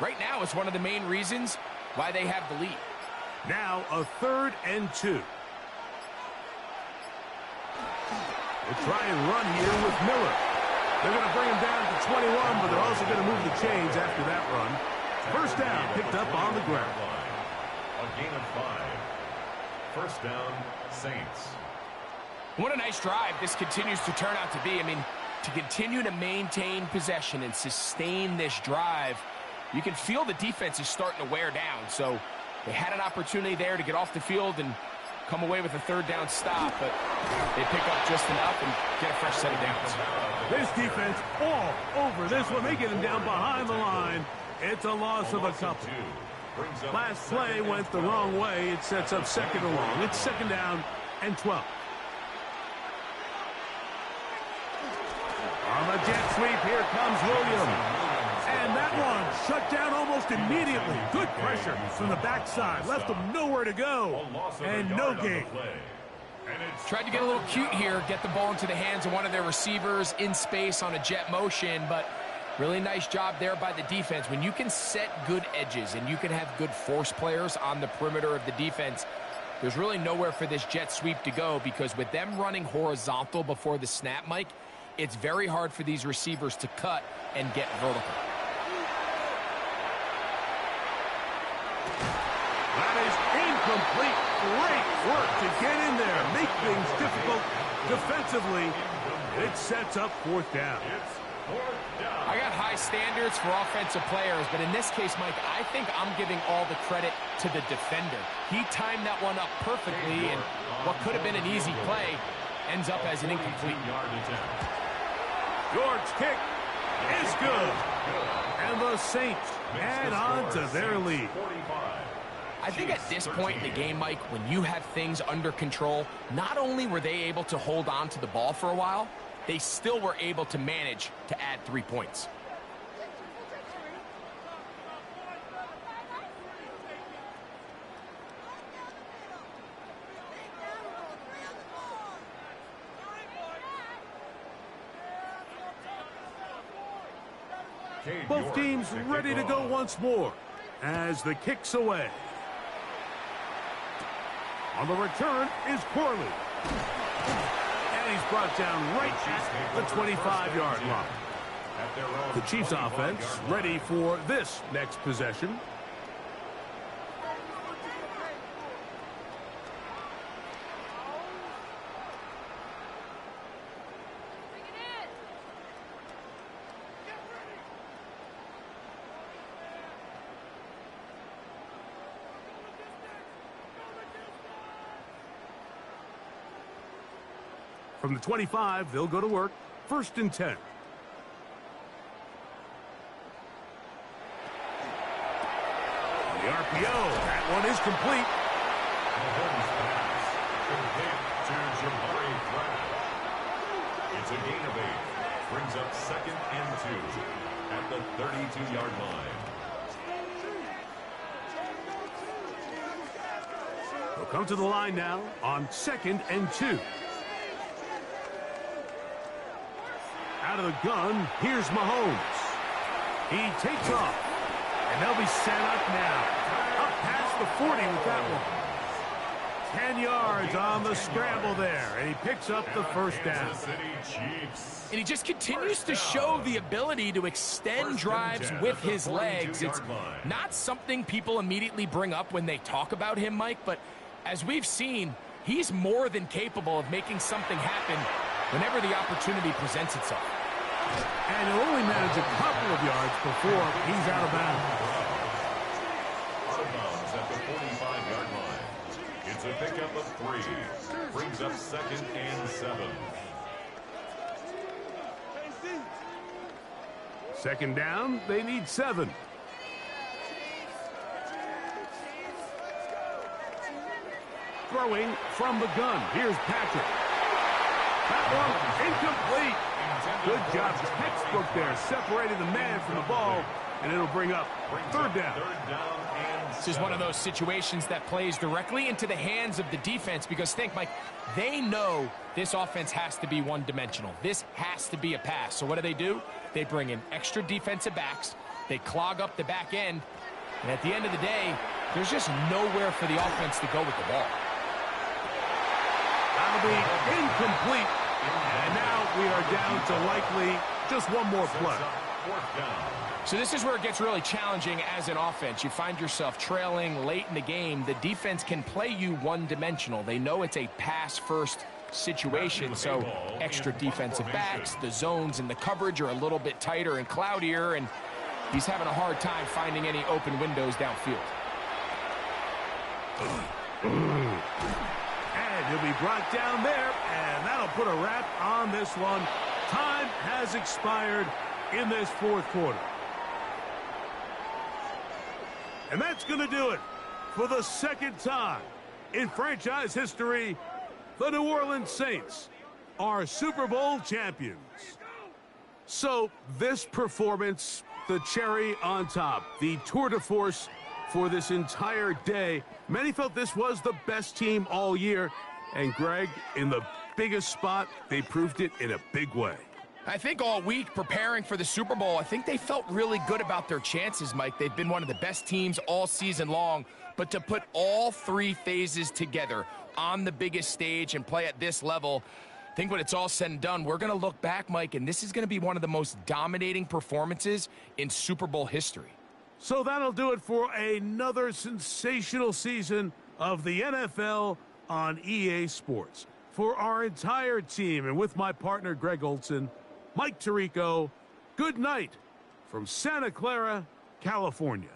S2: right now, it's one of the main reasons why they have the lead.
S1: Now a 3rd and 2. We'll try and run here with Miller. They're going to bring him down to 21, but they're also going to move the chains after that run. First down picked up on the ground.
S3: A gain of 5. First down, Saints.
S2: What a nice drive this continues to turn out to be. I mean, to continue to maintain possession and sustain this drive, you can feel the defense is starting to wear down. So they had an opportunity there to get off the field and come away with a third down stop, but they pick up just enough and get a fresh set of downs.
S1: This defense all over this one. They get him down behind the line. It's a loss of a couple. Last play went the wrong way. It sets up second and long. It's second down and 12. On the jet sweep, here comes Williams. And that one shut down almost immediately. Good pressure from the backside. Left them nowhere to go. And no gain.
S2: Tried to get a little cute here, get the ball into the hands of one of their receivers in space on a jet motion, but really nice job there by the defense. When you can set good edges and you can have good force players on the perimeter of the defense, there's really nowhere for this jet sweep to go, because with them running horizontal before the snap, Mike, it's very hard for these receivers to cut and get vertical.
S1: That is incomplete. Great work to get in there, make things difficult defensively. It sets up fourth down.
S2: I got high standards for offensive players, but in this case, Mike, I think I'm giving all the credit to the defender. He timed that one up perfectly, and what could have been an easy play ends up as an incomplete.
S1: George's kick is good. And the Saints add on to their lead.
S2: I think at this point in the game, Mike, when you have things under control, not only were they able to hold on to the ball for a while, they still were able to manage to add 3 points.
S1: Both teams ready to go once more as the kick's away. On the return is Corley. And he's brought down right at the 25-yard line. The Chiefs offense ready for this next possession. From the 25, they'll go to work. 1st and 10. The RPO, that one is complete.
S3: Mahomes pass, complete to Jamari Thrash. It's a gain of 8. Brings up 2nd and 2 at the 32-yard line.
S1: They'll come to the line now on 2nd and 2. Out of the gun, here's Mahomes. He takes off, and they'll be set up now. Up past the 40 with that one. 10 yards on the scramble there, and he picks up the first down.
S2: And he just continues to show the ability to extend drives with his legs. It's not something people immediately bring up when they talk about him, Mike, but as we've seen, he's more than capable of making something happen whenever the opportunity presents itself.
S1: And he'll only manage a couple of yards before he's out of bounds.
S3: Out of bounds at the 45-yard line. It's a pickup of 3. Brings up 2nd and 7.
S1: 2nd down, they need 7. Throwing from the gun. Here's Patrick. That one incomplete. Good job. Textbook there. Separating the man from the ball, and it'll bring up 3rd down.
S2: This is one of those situations that plays directly into the hands of the defense because think, Mike, they know this offense has to be one-dimensional. This has to be a pass. So what do? They bring in extra defensive backs. They clog up the back end. And at the end of the day, there's just nowhere for the offense to go with the ball.
S1: That'll be incomplete. And now we are down to likely just one more play.
S3: 4th down.
S2: So this is where it gets really challenging as an offense. You find yourself trailing late in the game. The defense can play you one-dimensional. They know it's a pass-first situation, so extra defensive backs, the zones and the coverage are a little bit tighter and cloudier, and he's having a hard time finding any open windows downfield.
S1: And he'll be brought down there, and that'll put a wrap on this one. Time has expired in this 4th quarter. And that's going to do it for the 2nd time in franchise history. The New Orleans Saints are Super Bowl champions. So this performance, the cherry on top, the tour de force for this entire day. Many felt this was the best team all year. And Greg, in the biggest spot, they proved it in a big way.
S2: I think all week preparing for the Super Bowl, I think they felt really good about their chances, Mike. They've been one of the best teams all season long. But to put all 3 phases together on the biggest stage and play at this level, I think when it's all said and done, we're going to look back, Mike, and this is going to be one of the most dominating performances in Super Bowl history.
S1: So that'll do it for another sensational season of the NFL on EA Sports. For our entire team and with my partner Greg Olson, Mike Tirico, good night from Santa Clara, California.